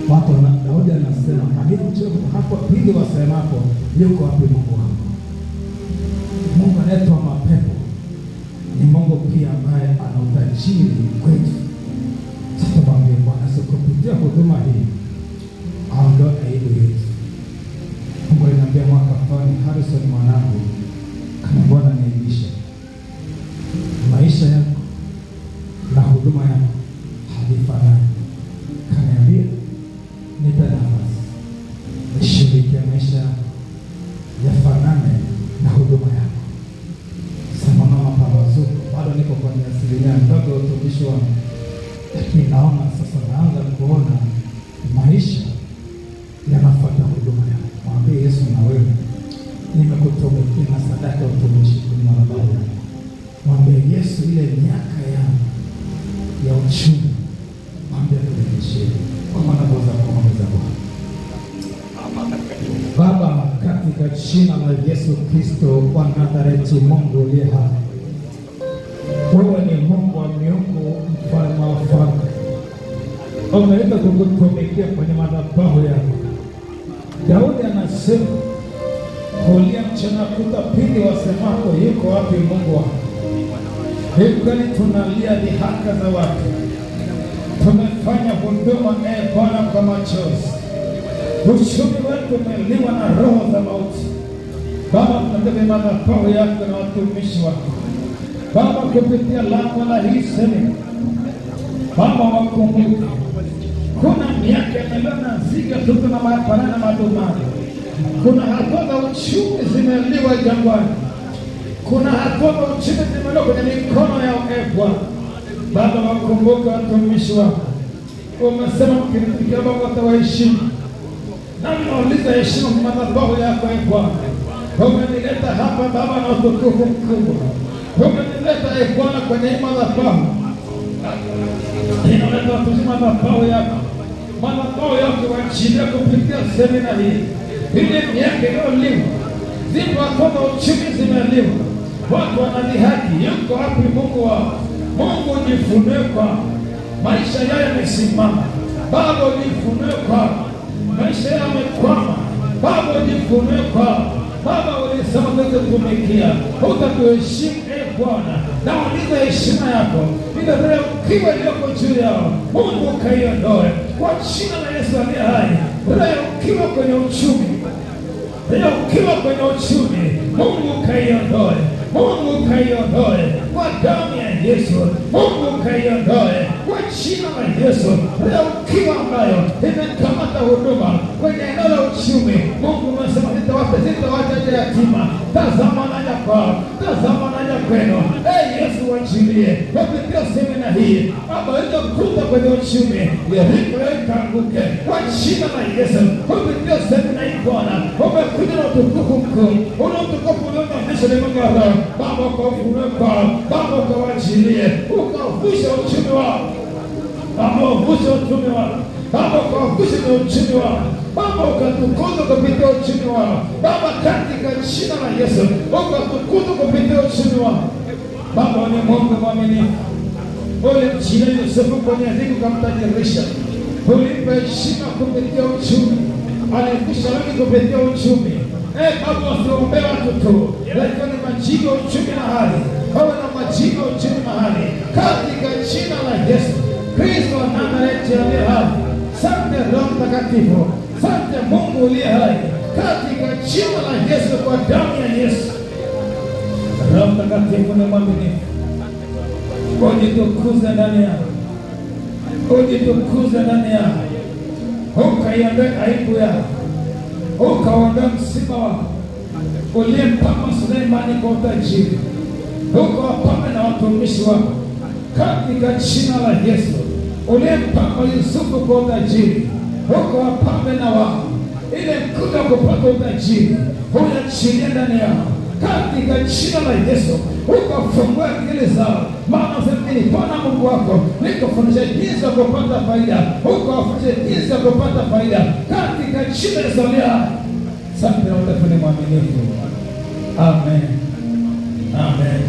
Watu wana Daudi anasema, "Hadithi hapo pili wasemapo, yuko wapi Mungu wako?" Mungu anayetoa mapepo ni Mungu pia ambaye ana utajiri kwetu. Sasa mwambie Bwana, kupitia huduma hii aondoe aibu yetu. Mungu aliniambia mwaka fulani, Harrison mwanangu, kama Bwana niibisha maisha yako na huduma yako havifanani. Kaniambia nipe nafasi nishirikie maisha yako yafanane na huduma yako. Sema mama pambazuko, bado niko kwenye asilimia ndogo ya utumishi wangu, lakini naona sasa, naanza kuona maisha yanafuata huduma yako. Mwambie Yesu, na wewe nimekutumikia na sadaka ya utumishi kwenye madhabahu yako. Mwambie Yesu, ile miaka yangu ya uchumi, mwambie kurejeshee kwa madhabahu zako. Baba, katika jina la Yesu Kristo wa Nazareti, Mungu uliye hai, wewe ni Mungu wa miungu, mfalme wa wafalme. Umeweza kukutumikia kwenye madhabahu yako. Daudi anasema, kulia mchana kutwa, pili wasemapo, yuko wapi Mungu wako? Kweli tunalia dhihaka za watu, tumefanya huduma Bwana kwa machozi. Uchumi wetu umeliwa na roho za mauti. Baba, tunataka madhabahu yako na watumishi wako Baba, kupitia lango la hii semina Baba, wakumbuke kuna miaka imelona ziga tuko na mapanana madumani. Kuna hatua za uchumi zimeliwa jangwani. Kuna hatua za uchumi zimeliwa kwenye mikono ya Bwana. Baba, wakumbuke watumishi wako. Umesema mkinifikia Baba watawaheshimu. Nami nauliza heshima kwa madhabahu yako Bwana. Umenileta hapa Baba na utukufu mkubwa. Umenileta Bwana kwenye madhabahu. Ninaleta watumishi madhabahu yako. Madhabahu yako waachilia kupitia semina hii. Ile miaka iliyoliwa, zipo hatua uchumi zimeliwa. Watu wanadhihaki, yuko wapi Mungu wao? Mungu jifunue kwa maisha yao yamesimama. Baba, jifunue kwa maisha yao yamekwama. Baba, jifunue kwa Baba, ulisema kutumikia, utatuheshimu Bwana. Nauliza heshima yako ile roho kiwa iliyoko juu yao, Mungu kaiondoe kwa jina la Yesu aliye hai. Roho kiwa kwenye uchumi, roho kiwa kwenye uchumi, Mungu kaiondoe, Mungu kaiondoe kwa damu ya Yesu. Mungu kaiondoe kwa jina la Yesu. Roho kiwa ambayo imekamata huduma kwenye eneo la uchumi, Mungu umesema sitawacha yatima. Tazama naja kwao, tazama naja kwenu. Yesu wachilie kupitia semina hii Baba, itakuta kwenye uchumi yeriko ikaanguke kwa jina la Yesu. Kupitia semina hii Bwana, umekuja na utukufu mkuu, una utukufu unaoonyesha ni Mungu wao. Baba, ukafunue kwao, Baba ukawachilie, ukavushe uchumi wao Baba, uvushe uchumi wao Baba, ukavushe na uchumi wao Baba, ukatukuza kupitia uchumi wao Baba, katika jina la Yesu, ukatukuza kupitia uchumi wao Baba. Ni Mungu mwaminifu. Ulimchilia Yusufu kwenye dhiki ukamtajirisha, ulimpa heshima kupitia uchumi, alikwisha wengi kupitia uchumi. Baba, wasiombee watu tu, lakini majibu ya uchumi mahali, kawe na majibu ya uchumi mahali, katika jina la Yesu Kristo wa Nazareti aliye hai. Asante Roho Mtakatifu, asante Mungu uliye hai, katika jina la Yesu, kwa damu ya Yesu. Roho Mtakatifu ni mwaminifu, ujitukuze ndani yao, ujitukuze ndani yao, ukaiondoe aibu yao, ukaondoe msiba wao. Uliyempamba Suleimani kwa utajiri, ukawapambe na watumishi wako katika jina la Yesu. Uliyempamba Yusufu kwa utajiri, ukawapambe na wao. Ile mkuta wa kupata utajiri unachilia ndani yao katika jina la Yesu, ukafungua akili zao. Maana sema ni Bwana Mungu wako nikufundisha jinsi ya kupata faida, ukawafundisha jinsi ya kupata faida katika jina la Yesu. Asante na utafanya mwaminifu. Amen. Amen.